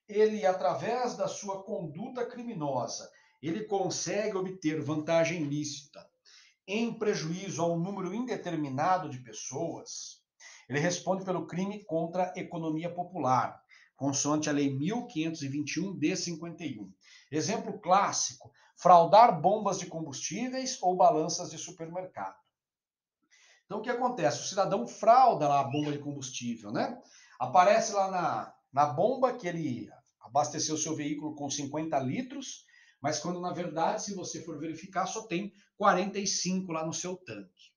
ele, através da sua conduta criminosa, ele consegue obter vantagem ilícita em prejuízo a um número indeterminado de pessoas, ele responde pelo crime contra a economia popular, consoante a Lei 1521 de 51. Exemplo clássico: fraudar bombas de combustíveis ou balanças de supermercado. Então, o que acontece? O cidadão frauda lá a bomba de combustível, né? Aparece lá na bomba que ele abasteceu seu veículo com 50 litros, mas quando, na verdade, se você for verificar, só tem 45 lá no seu tanque.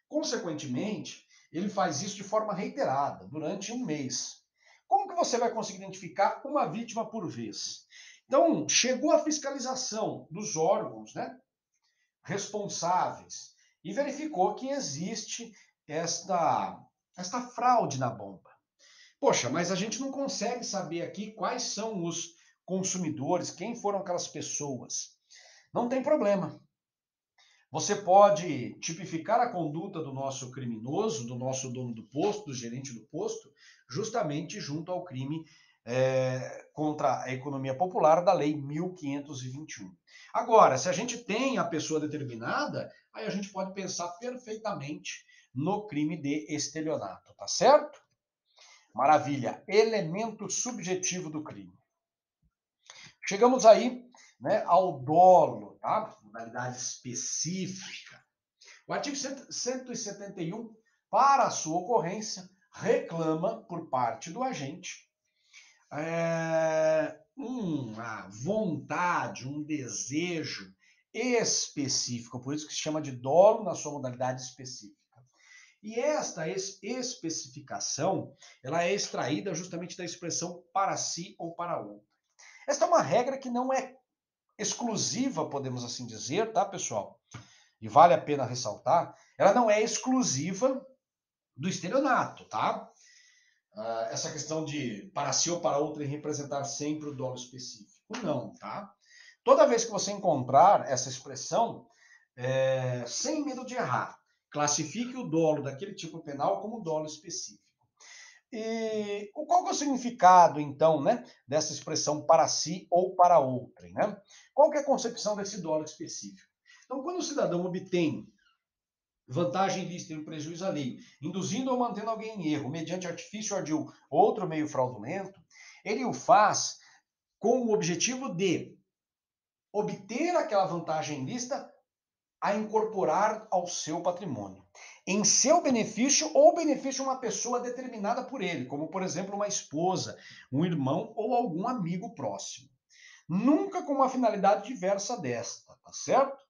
Consequentemente, ele faz isso de forma reiterada, durante um mês. Como que você vai conseguir identificar uma vítima por vez? Então, chegou a fiscalização dos órgãos, né, responsáveis e verificou que existe esta fraude na bomba. Poxa, mas a gente não consegue saber aqui quais são os consumidores, quem foram aquelas pessoas. Não tem problema. Você pode tipificar a conduta do nosso criminoso, do nosso dono do posto, do gerente do posto, justamente junto ao crime contra a economia popular da Lei 1521. Agora, se a gente tem a pessoa determinada, aí a gente pode pensar perfeitamente no crime de estelionato, tá certo? Maravilha. Elemento subjetivo do crime. Chegamos aí, né, ao dolo, tá? Modalidade específica. O artigo 171, para a sua ocorrência, reclama por parte do agente uma vontade, um desejo específico, por isso que se chama de dolo na sua modalidade específica. E esta especificação, ela é extraída justamente da expressão para si ou para outro. Esta é uma regra que não é exclusiva, podemos assim dizer, tá, pessoal? E vale a pena ressaltar, ela não é exclusiva do estelionato, tá? Essa questão de para si ou para outro representar sempre o dolo específico. Não, tá? Toda vez que você encontrar essa expressão, sem medo de errar, classifique o dolo daquele tipo penal como dolo específico. E qual que é o significado, então, né, dessa expressão para si ou para outrem, né? Qual que é a concepção desse dolo específico? Então, quando o cidadão obtém vantagem ilícita em prejuízo alheio, induzindo ou mantendo alguém em erro, mediante artifício ardil ou outro meio fraudulento, ele o faz com o objetivo de obter aquela vantagem ilícita a incorporar ao seu patrimônio, em seu benefício ou benefício de uma pessoa determinada por ele, como, por exemplo, uma esposa, um irmão ou algum amigo próximo. Nunca com uma finalidade diversa desta, tá certo?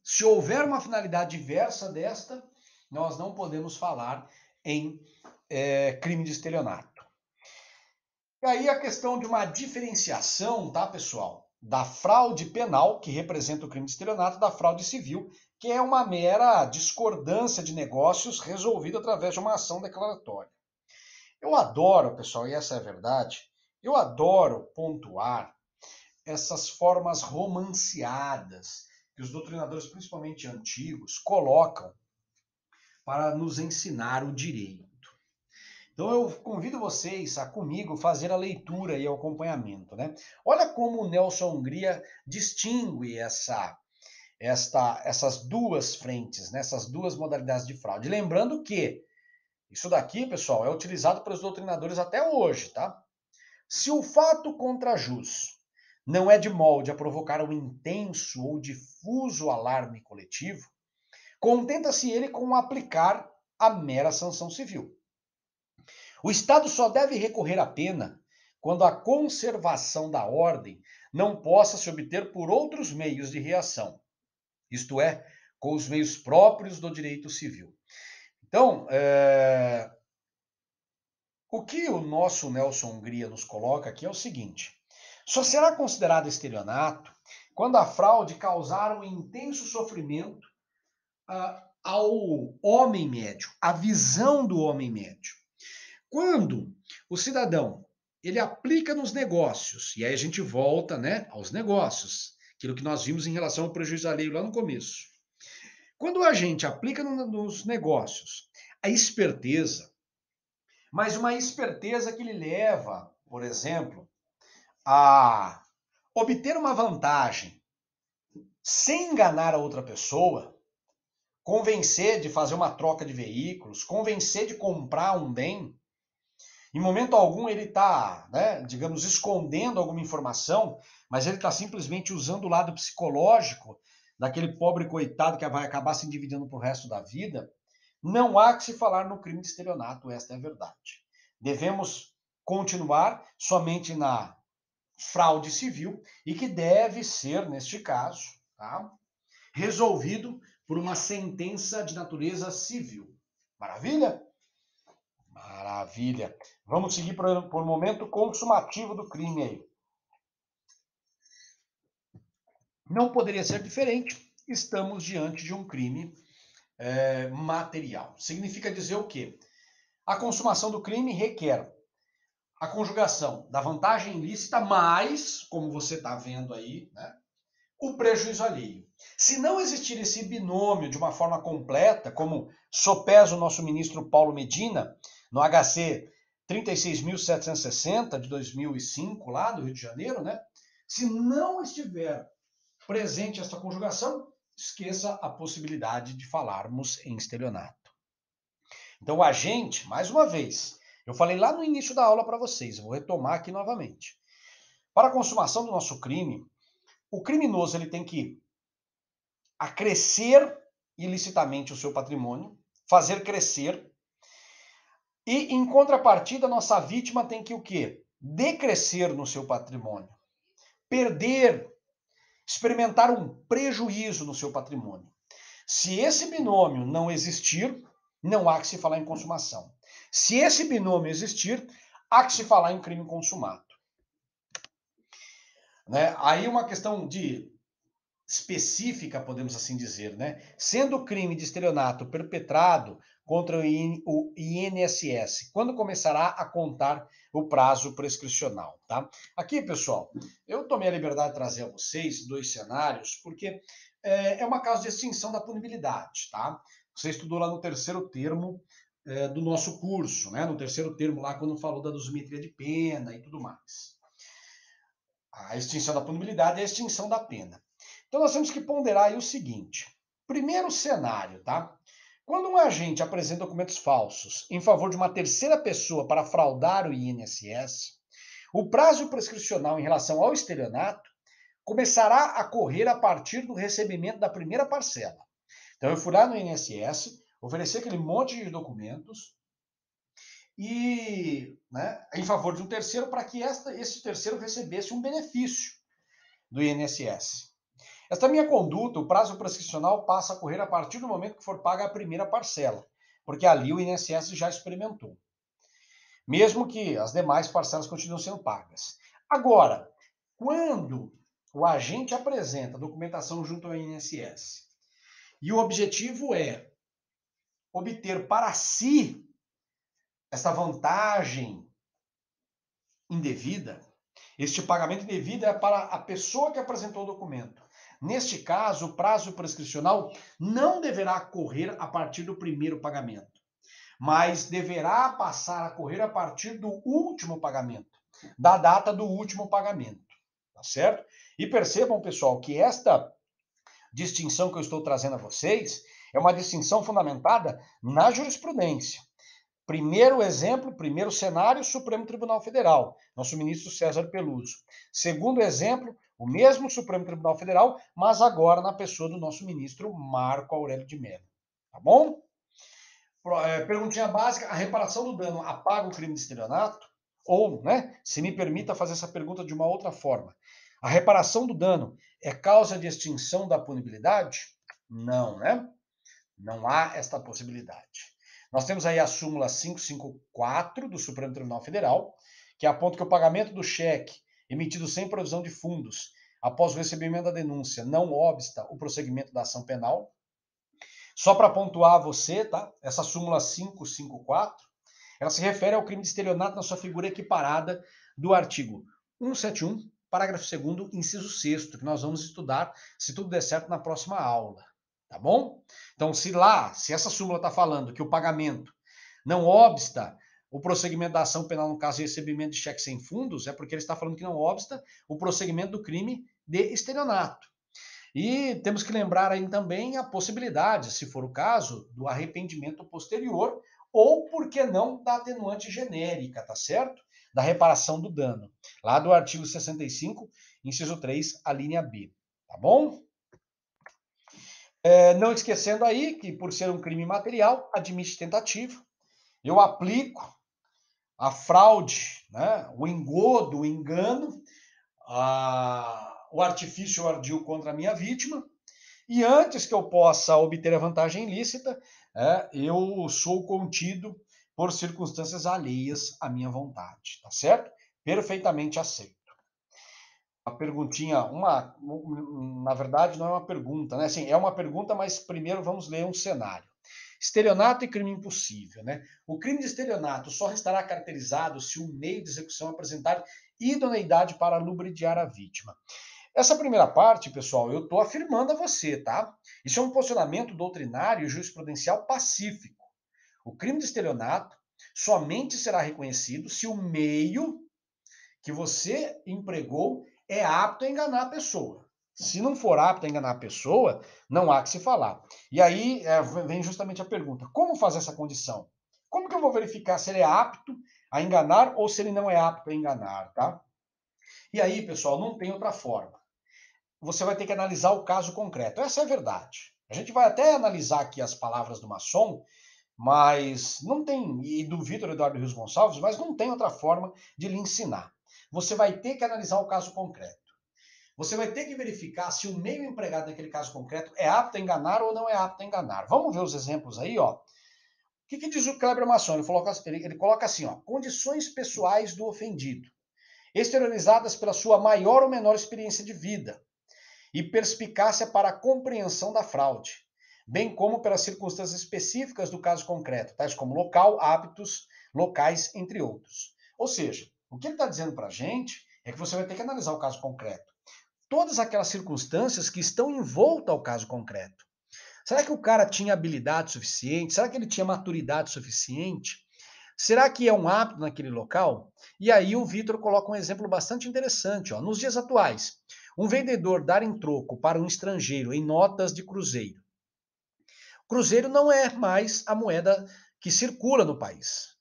Se houver uma finalidade diversa desta, nós não podemos falar em crime de estelionato. E aí a questão de uma diferenciação, tá, pessoal? Da fraude penal, que representa o crime de estelionato, da fraude civil, que é uma mera discordância de negócios resolvida através de uma ação declaratória. Eu adoro, pessoal, e essa é a verdade, eu adoro pontuar essas formas romanceadas que os doutrinadores, principalmente antigos, colocam para nos ensinar o direito. Então eu convido vocês a comigo fazer a leitura e o acompanhamento, né? Olha como o Nelson Hungria distingue essas duas frentes, né? Essas duas modalidades de fraude. Lembrando que isso daqui, pessoal, é utilizado pelos doutrinadores até hoje, tá? Se o fato contra jus não é de molde a provocar um intenso ou difuso alarme coletivo, contenta-se ele com aplicar a mera sanção civil. O Estado só deve recorrer à pena quando a conservação da ordem não possa se obter por outros meios de reação, isto é, com os meios próprios do direito civil. Então, o que o nosso Nelson Hungria nos coloca aqui é o seguinte: só será considerado estelionato quando a fraude causar um intenso sofrimento ao homem médio, à visão do homem médio. Quando o cidadão ele aplica nos negócios, e aí a gente volta, né, aos negócios, aquilo que nós vimos em relação ao prejuízo alheio lá no começo. Quando a gente aplica nos negócios a esperteza, mas uma esperteza que lhe leva, por exemplo, a obter uma vantagem sem enganar a outra pessoa, convencer de fazer uma troca de veículos, convencer de comprar um bem, em momento algum ele está, né, digamos, escondendo alguma informação, mas ele está simplesmente usando o lado psicológico daquele pobre coitado que vai acabar se endividando para o resto da vida. Não há que se falar no crime de estelionato, esta é a verdade. Devemos continuar somente na fraude civil e que deve ser, neste caso, tá, resolvido por uma sentença de natureza civil. Maravilha? Maravilha. Vamos seguir por o momento consumativo do crime aí. Não poderia ser diferente. Estamos diante de um crime material. Significa dizer o quê? A consumação do crime requer a conjugação da vantagem ilícita mais, como você está vendo aí, né, o prejuízo alheio. Se não existir esse binômio de uma forma completa, como sopesa o nosso ministro Paulo Medina, no HC 36.760 de 2005, lá do Rio de Janeiro, né? Se não estiver presente esta conjugação, esqueça a possibilidade de falarmos em estelionato. Então, o agente, mais uma vez, eu falei lá no início da aula para vocês, eu vou retomar aqui novamente. Para a consumação do nosso crime, o criminoso ele tem que acrescer ilicitamente o seu patrimônio, fazer crescer, e em contrapartida, nossa vítima tem que o quê? Decrescer no seu patrimônio, perder, experimentar um prejuízo no seu patrimônio. Se esse binômio não existir, não há que se falar em consumação. Se esse binômio existir, há que se falar em crime consumado. Né? Aí uma questão de específica, podemos assim dizer, né? Sendo o crime de estelionato perpetrado contra o INSS, quando começará a contar o prazo prescricional, tá? Aqui, pessoal, eu tomei a liberdade de trazer a vocês dois cenários, porque é uma causa de extinção da punibilidade, tá? Você estudou lá no terceiro termo do nosso curso, né? No terceiro termo lá, quando falou da dosimetria de pena e tudo mais. A extinção da punibilidade é a extinção da pena. Então nós temos que ponderar aí o seguinte. Primeiro cenário, tá? Quando um agente apresenta documentos falsos em favor de uma terceira pessoa para fraudar o INSS, o prazo prescricional em relação ao estelionato começará a correr a partir do recebimento da primeira parcela. Então eu fui lá no INSS, ofereci aquele monte de documentos e, né, em favor de um terceiro para que esse terceiro recebesse um benefício do INSS. Esta minha conduta, o prazo prescricional passa a correr a partir do momento que for paga a primeira parcela, porque ali o INSS já experimentou. Mesmo que as demais parcelas continuem sendo pagas. Agora, quando o agente apresenta documentação junto ao INSS e o objetivo é obter para si essa vantagem indevida, este pagamento indevido é para a pessoa que apresentou o documento. Neste caso, o prazo prescricional não deverá correr a partir do primeiro pagamento, mas deverá passar a correr a partir do último pagamento, da data do último pagamento, tá certo? E percebam, pessoal, que esta distinção que eu estou trazendo a vocês é uma distinção fundamentada na jurisprudência. Primeiro exemplo, primeiro cenário, Supremo Tribunal Federal, nosso ministro César Peluso. Segundo exemplo, o mesmo Supremo Tribunal Federal, mas agora na pessoa do nosso ministro Marco Aurélio de Mello. Tá bom? Perguntinha básica, a reparação do dano apaga o crime de estelionato? Ou, né, se me permita fazer essa pergunta de uma outra forma. A reparação do dano é causa de extinção da punibilidade? Não, né? Não há esta possibilidade. Nós temos aí a súmula 554 do Supremo Tribunal Federal, que aponta que o pagamento do cheque emitido sem provisão de fundos após o recebimento da denúncia não obsta o prosseguimento da ação penal. Só para pontuar a você, tá? Essa súmula 554, ela se refere ao crime de estelionato na sua figura equiparada do artigo 171, parágrafo 2º, inciso 6º, que nós vamos estudar, se tudo der certo, na próxima aula, tá bom? Então, se essa súmula está falando que o pagamento não obsta o prosseguimento da ação penal no caso de recebimento de cheque sem fundos, é porque ele está falando que não obsta o prosseguimento do crime de estelionato. E temos que lembrar aí também a possibilidade, se for o caso, do arrependimento posterior ou, por que não, da atenuante genérica, tá certo? Da reparação do dano, lá do artigo 65, inciso 3, a linha B, tá bom? Não esquecendo aí que, por ser um crime material, admite tentativa. Eu aplico a fraude, né, o engodo, o engano, o artifício ardil contra a minha vítima, e antes que eu possa obter a vantagem ilícita, eu sou contido por circunstâncias alheias à minha vontade, tá certo? Perfeitamente aceito. A perguntinha, na verdade não é uma pergunta, né? Assim, é uma pergunta, mas primeiro vamos ler um cenário. Estelionato e crime impossível, né? O crime de estelionato só estará caracterizado se o meio de execução apresentar idoneidade para lubridiar a vítima. Essa primeira parte, pessoal, eu estou afirmando a você, tá? Isso é um posicionamento doutrinário e jurisprudencial pacífico. O crime de estelionato somente será reconhecido se o meio que você empregou é apto a enganar a pessoa. Se não for apto a enganar a pessoa, não há que se falar. E aí vem justamente a pergunta: como fazer essa condição? Como que eu vou verificar se ele é apto a enganar ou se ele não é apto a enganar, tá? E aí, pessoal, não tem outra forma. Você vai ter que analisar o caso concreto. Essa é a verdade. A gente vai até analisar aqui as palavras do maçom, mas não tem, e do Vitor Eduardo Rios Gonçalves, mas não tem outra forma de lhe ensinar. Você vai ter que analisar o caso concreto. Você vai ter que verificar se o meio empregado naquele caso concreto é apto a enganar ou não é apto a enganar. Vamos ver os exemplos aí, ó. O que diz o Kleber Masson? Ele coloca assim, ó, condições pessoais do ofendido, exteriorizadas pela sua maior ou menor experiência de vida e perspicácia para a compreensão da fraude, bem como pelas circunstâncias específicas do caso concreto, tais como local, hábitos, locais, entre outros. Ou seja, o que ele está dizendo para a gente é que você vai ter que analisar o caso concreto. Todas aquelas circunstâncias que estão envoltas ao caso concreto. Será que o cara tinha habilidade suficiente? Será que ele tinha maturidade suficiente? Será que é um hábito naquele local? E aí o Vitor coloca um exemplo bastante interessante. Ó. Nos dias atuais, um vendedor dar em troco para um estrangeiro em notas de cruzeiro. Cruzeiro não é mais a moeda que circula no país.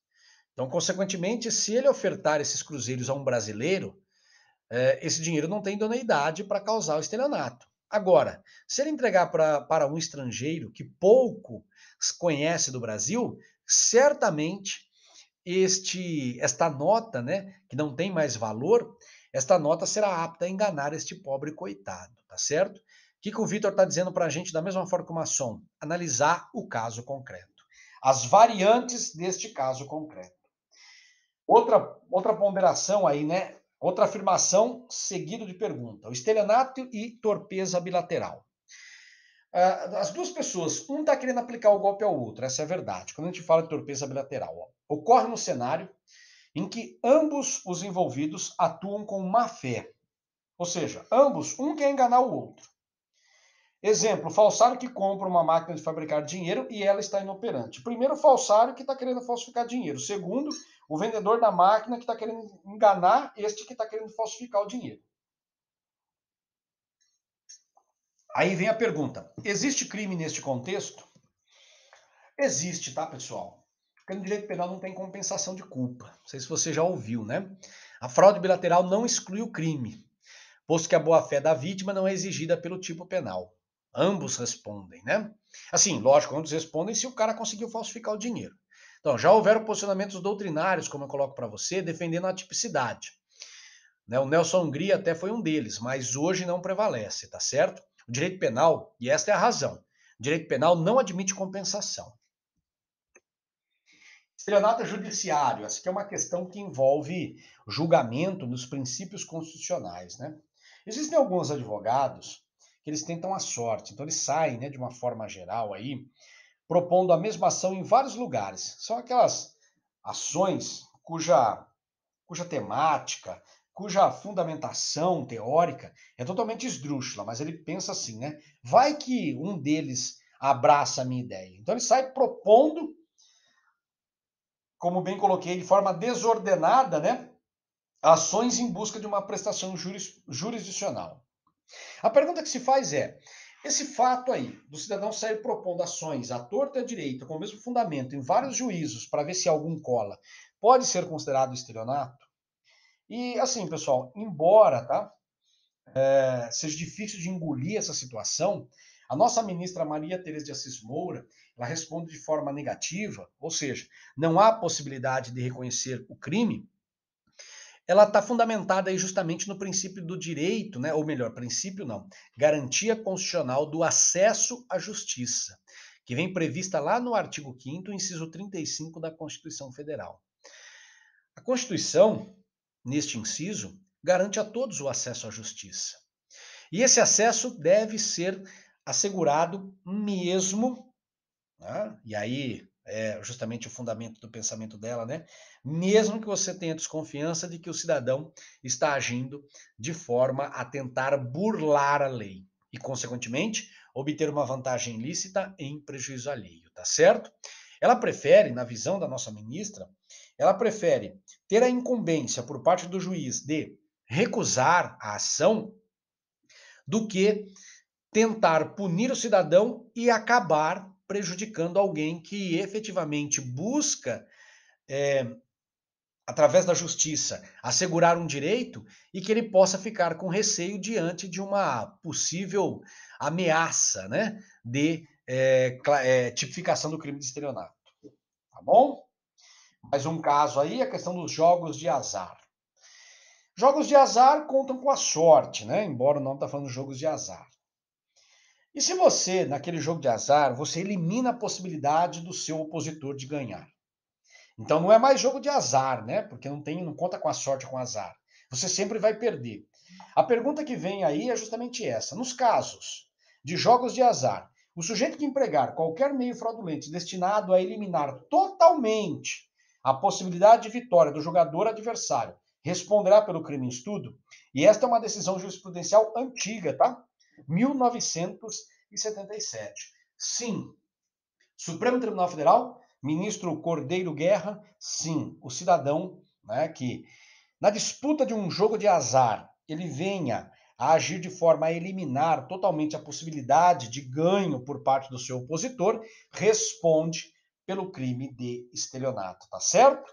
Então, consequentemente, se ele ofertar esses cruzeiros a um brasileiro, esse dinheiro não tem idoneidade para causar o estelionato. Agora, se ele entregar para um estrangeiro que pouco conhece do Brasil, certamente esta nota, né, que não tem mais valor, esta nota será apta a enganar este pobre coitado, tá certo? O que o Vitor está dizendo para a gente, da mesma forma que o maçom? Analisar o caso concreto. As variantes deste caso concreto. Outra ponderação aí, né? Outra afirmação seguido de pergunta. O estelionato e torpeza bilateral. As duas pessoas, um está querendo aplicar o golpe ao outro, essa é a verdade. Quando a gente fala de torpeza bilateral, ó, ocorre no cenário em que ambos os envolvidos atuam com má fé. Ou seja, ambos, um quer enganar o outro. Exemplo, falsário que compra uma máquina de fabricar dinheiro e ela está inoperante. Primeiro, o falsário que está querendo falsificar dinheiro. Segundo, o vendedor da máquina que está querendo enganar este que está querendo falsificar o dinheiro. Aí vem a pergunta: existe crime neste contexto? Existe, tá, pessoal? Porque no direito penal não tem compensação de culpa. Não sei se você já ouviu, né? A fraude bilateral não exclui o crime, posto que a boa-fé da vítima não é exigida pelo tipo penal. Ambos respondem, né? Assim, lógico, ambos respondem se o cara conseguiu falsificar o dinheiro. Então, já houveram posicionamentos doutrinários, como eu coloco para você, defendendo a tipicidade. Né? O Nelson Hungria até foi um deles, mas hoje não prevalece, tá certo? O direito penal, e esta é a razão, o direito penal não admite compensação. Estelionato judiciário, essa aqui é uma questão que envolve julgamento nos princípios constitucionais, né? Existem alguns advogados que eles tentam a sorte. Então eles saem, né, de uma forma geral aí, propondo a mesma ação em vários lugares. São aquelas ações cuja temática, cuja fundamentação teórica é totalmente esdrúxula, mas ele pensa assim, né? Vai que um deles abraça a minha ideia. Então ele sai propondo, como bem coloquei, de forma desordenada, né? Ações em busca de uma prestação jurisdicional. A pergunta que se faz é: esse fato aí, do cidadão sair propondo ações à torta e à direita, com o mesmo fundamento, em vários juízos, para ver se algum cola, pode ser considerado estelionato? E assim, pessoal, embora, tá, seja difícil de engolir essa situação, a nossa ministra Maria Tereza de Assis Moura, ela responde de forma negativa, ou seja, não há possibilidade de reconhecer o crime. Ela está fundamentada aí justamente no princípio do direito, né? Ou melhor, princípio não, garantia constitucional do acesso à justiça, que vem prevista lá no artigo 5º, inciso 35 da Constituição Federal. A Constituição, neste inciso, garante a todos o acesso à justiça. E esse acesso deve ser assegurado mesmo, né? E aí é justamente o fundamento do pensamento dela, né? Mesmo que você tenha desconfiança de que o cidadão está agindo de forma a tentar burlar a lei e, consequentemente, obter uma vantagem ilícita em prejuízo alheio, tá certo? Ela prefere, na visão da nossa ministra, ela prefere ter a incumbência por parte do juiz de recusar a ação do que tentar punir o cidadão e acabar prejudicando alguém que efetivamente busca, através da justiça, assegurar um direito e que ele possa ficar com receio diante de uma possível ameaça, né, de tipificação do crime de estelionato. Tá bom? Mais um caso aí, a questão dos jogos de azar. Jogos de azar contam com a sorte, né? Embora não está falando de jogos de azar. E se você, naquele jogo de azar, você elimina a possibilidade do seu opositor de ganhar? Então não é mais jogo de azar, né? Porque não conta com a sorte ou com o azar. Você sempre vai perder. A pergunta que vem aí é justamente essa. Nos casos de jogos de azar, o sujeito que empregar qualquer meio fraudulento destinado a eliminar totalmente a possibilidade de vitória do jogador adversário responderá pelo crime em estudo? E esta é uma decisão jurisprudencial antiga, tá? 1977. Sim. Supremo Tribunal Federal, ministro Cordeiro Guerra, sim, o cidadão, né, que na disputa de um jogo de azar, ele venha a agir de forma a eliminar totalmente a possibilidade de ganho por parte do seu opositor, responde pelo crime de estelionato, tá certo?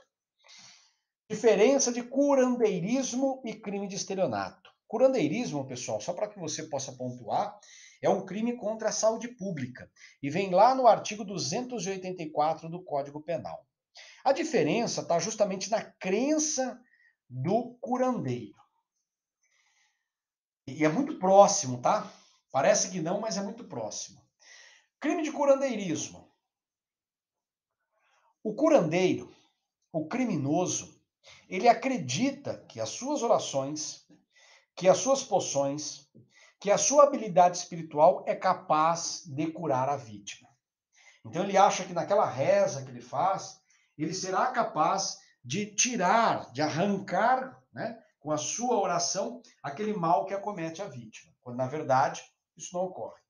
Diferença de curandeirismo e crime de estelionato. Curandeirismo, pessoal, só para que você possa pontuar, é um crime contra a saúde pública e vem lá no artigo 284 do Código Penal. A diferença está justamente na crença do curandeiro. E é muito próximo, tá? Parece que não, mas é muito próximo. Crime de curandeirismo. O curandeiro, o criminoso, ele acredita que as suas orações, que as suas poções, que a sua habilidade espiritual é capaz de curar a vítima. Então ele acha que naquela reza que ele faz, ele será capaz de tirar, de arrancar, né, com a sua oração, aquele mal que acomete a vítima. Quando na verdade isso não ocorre.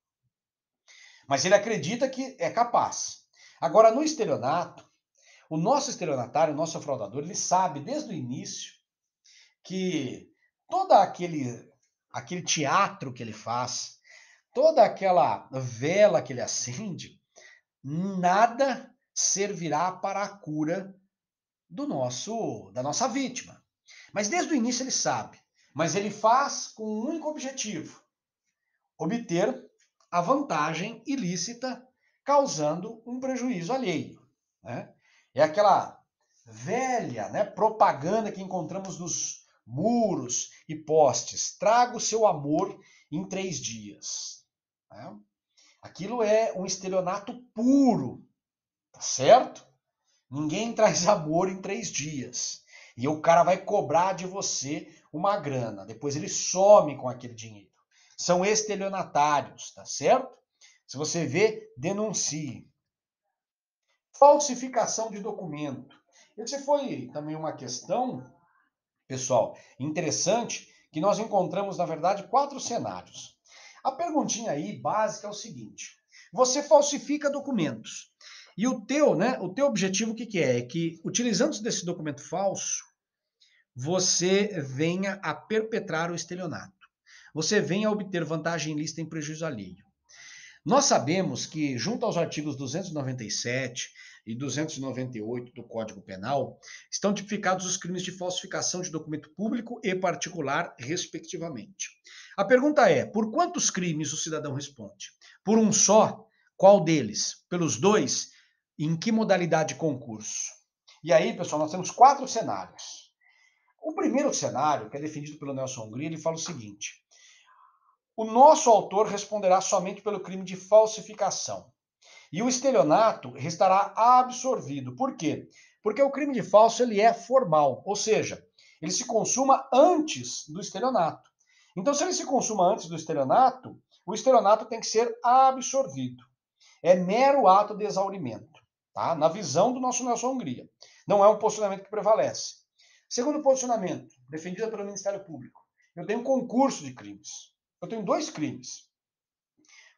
Mas ele acredita que é capaz. Agora, no estelionato, o nosso estelionatário, o nosso fraudador, ele sabe desde o início que todo aquele teatro que ele faz, toda aquela vela que ele acende, nada servirá para a cura da nossa vítima. Mas desde o início ele sabe. Mas ele faz com um único objetivo: obter a vantagem ilícita, causando um prejuízo alheio, né? É aquela velha, né, propaganda que encontramos nos muros e postes. Traga o seu amor em 3 dias. Né? Aquilo é um estelionato puro, tá certo? Ninguém traz amor em 3 dias. E o cara vai cobrar de você uma grana. Depois ele some com aquele dinheiro. são estelionatários, tá certo? Se você vê, denuncie. Falsificação de documento. Esse foi também uma questão, pessoal, interessante, que nós encontramos, na verdade, 4 cenários. A perguntinha aí básica é o seguinte: você falsifica documentos. E o teu objetivo o que que é? É que, utilizando desse documento falso, você venha a perpetrar o estelionato. Você venha a obter vantagem ilícita em prejuízo alheio. Nós sabemos que, junto aos artigos 297 e 298 do Código Penal, estão tipificados os crimes de falsificação de documento público e particular, respectivamente. A pergunta é: por quantos crimes o cidadão responde? Por um só? Qual deles? Pelos dois? Em que modalidade de concurso? E aí, pessoal, nós temos 4 cenários. O primeiro cenário, que é defendido pelo Nelson Hungria, ele fala o seguinte: o nosso autor responderá somente pelo crime de falsificação. E o estelionato restará absorvido. Por quê? Porque o crime de falso ele é formal, ou seja, ele se consuma antes do estelionato. Então, se ele se consuma antes do estelionato, o estelionato tem que ser absorvido. É mero ato de exaurimento, tá? Na visão do nosso Nelson Hungria. Não é um posicionamento que prevalece. Segundo posicionamento, defendido pelo Ministério Público, eu tenho um concurso de crimes. Eu tenho 2 crimes.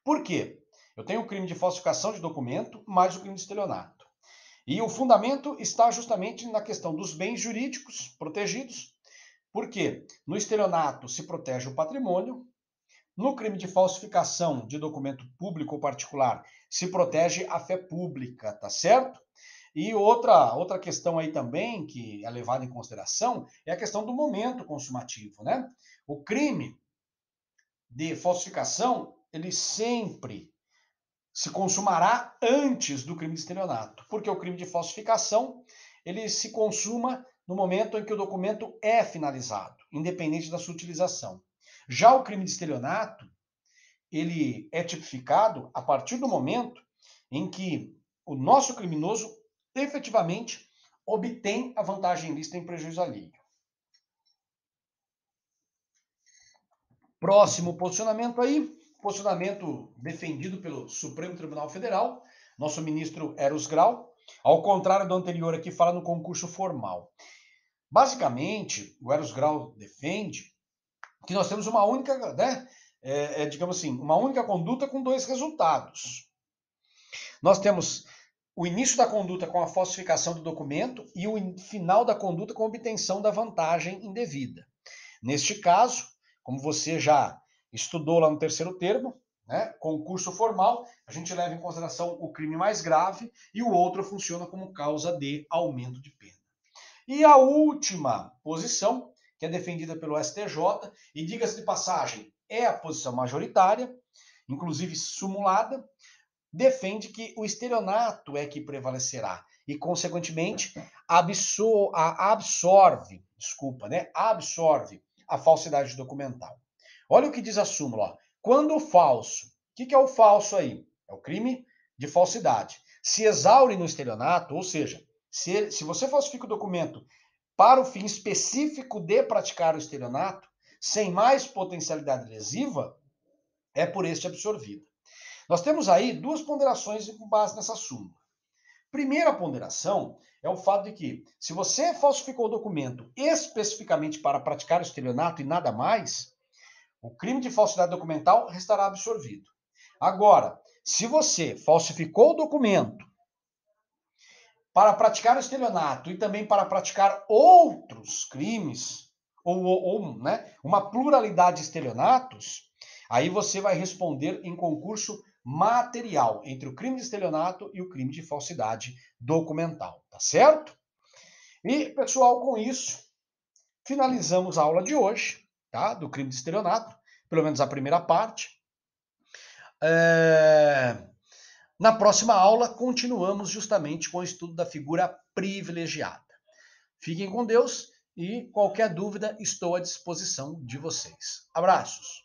Por quê? Eu tenho o crime de falsificação de documento, mais o crime de estelionato. E o fundamento está justamente na questão dos bens jurídicos protegidos. Por quê? No estelionato se protege o patrimônio, no crime de falsificação de documento público ou particular se protege a fé pública, tá certo? E outra questão aí também que é levada em consideração é a questão do momento consumativo, né? O crime de falsificação, ele sempre se consumará antes do crime de estelionato, porque o crime de falsificação, ele se consuma no momento em que o documento é finalizado, independente da sua utilização. Já o crime de estelionato, ele é tipificado a partir do momento em que o nosso criminoso efetivamente obtém a vantagem ilícita em prejuízo alheio. Próximo posicionamento aí, posicionamento defendido pelo Supremo Tribunal Federal, nosso ministro Eros Grau, ao contrário do anterior aqui, fala no concurso formal. Basicamente, o Eros Grau defende que nós temos uma única, né, digamos assim, uma única conduta com 2 resultados. Nós temos o início da conduta com a falsificação do documento e o final da conduta com a obtenção da vantagem indevida. Neste caso, como você já estudou lá no terceiro termo, né, concurso formal, a gente leva em consideração o crime mais grave e o outro funciona como causa de aumento de pena. E a última posição, que é defendida pelo STJ, e diga-se de passagem, é a posição majoritária, inclusive sumulada, defende que o estelionato é que prevalecerá e, consequentemente, absorve a falsidade documental. Olha o que diz a súmula. Ó. Quando o falso, o que é o falso aí? É o crime de falsidade. Se exaure no estelionato, ou seja, se você falsifica o documento para o fim específico de praticar o estelionato, sem mais potencialidade lesiva, é por este absorvido. Nós temos aí 2 ponderações com base nessa súmula. Primeira ponderação é o fato de que, se você falsificou o documento especificamente para praticar o estelionato e nada mais, o crime de falsidade documental restará absorvido. Agora, se você falsificou o documento para praticar o estelionato e também para praticar outros crimes, né, uma pluralidade de estelionatos, aí você vai responder em concurso material entre o crime de estelionato e o crime de falsidade documental, tá certo? E, pessoal, com isso, finalizamos a aula de hoje, tá? Do crime de estelionato, pelo menos a primeira parte. Na próxima aula, continuamos justamente com o estudo da figura privilegiada. Fiquem com Deus e qualquer dúvida, estou à disposição de vocês. Abraços!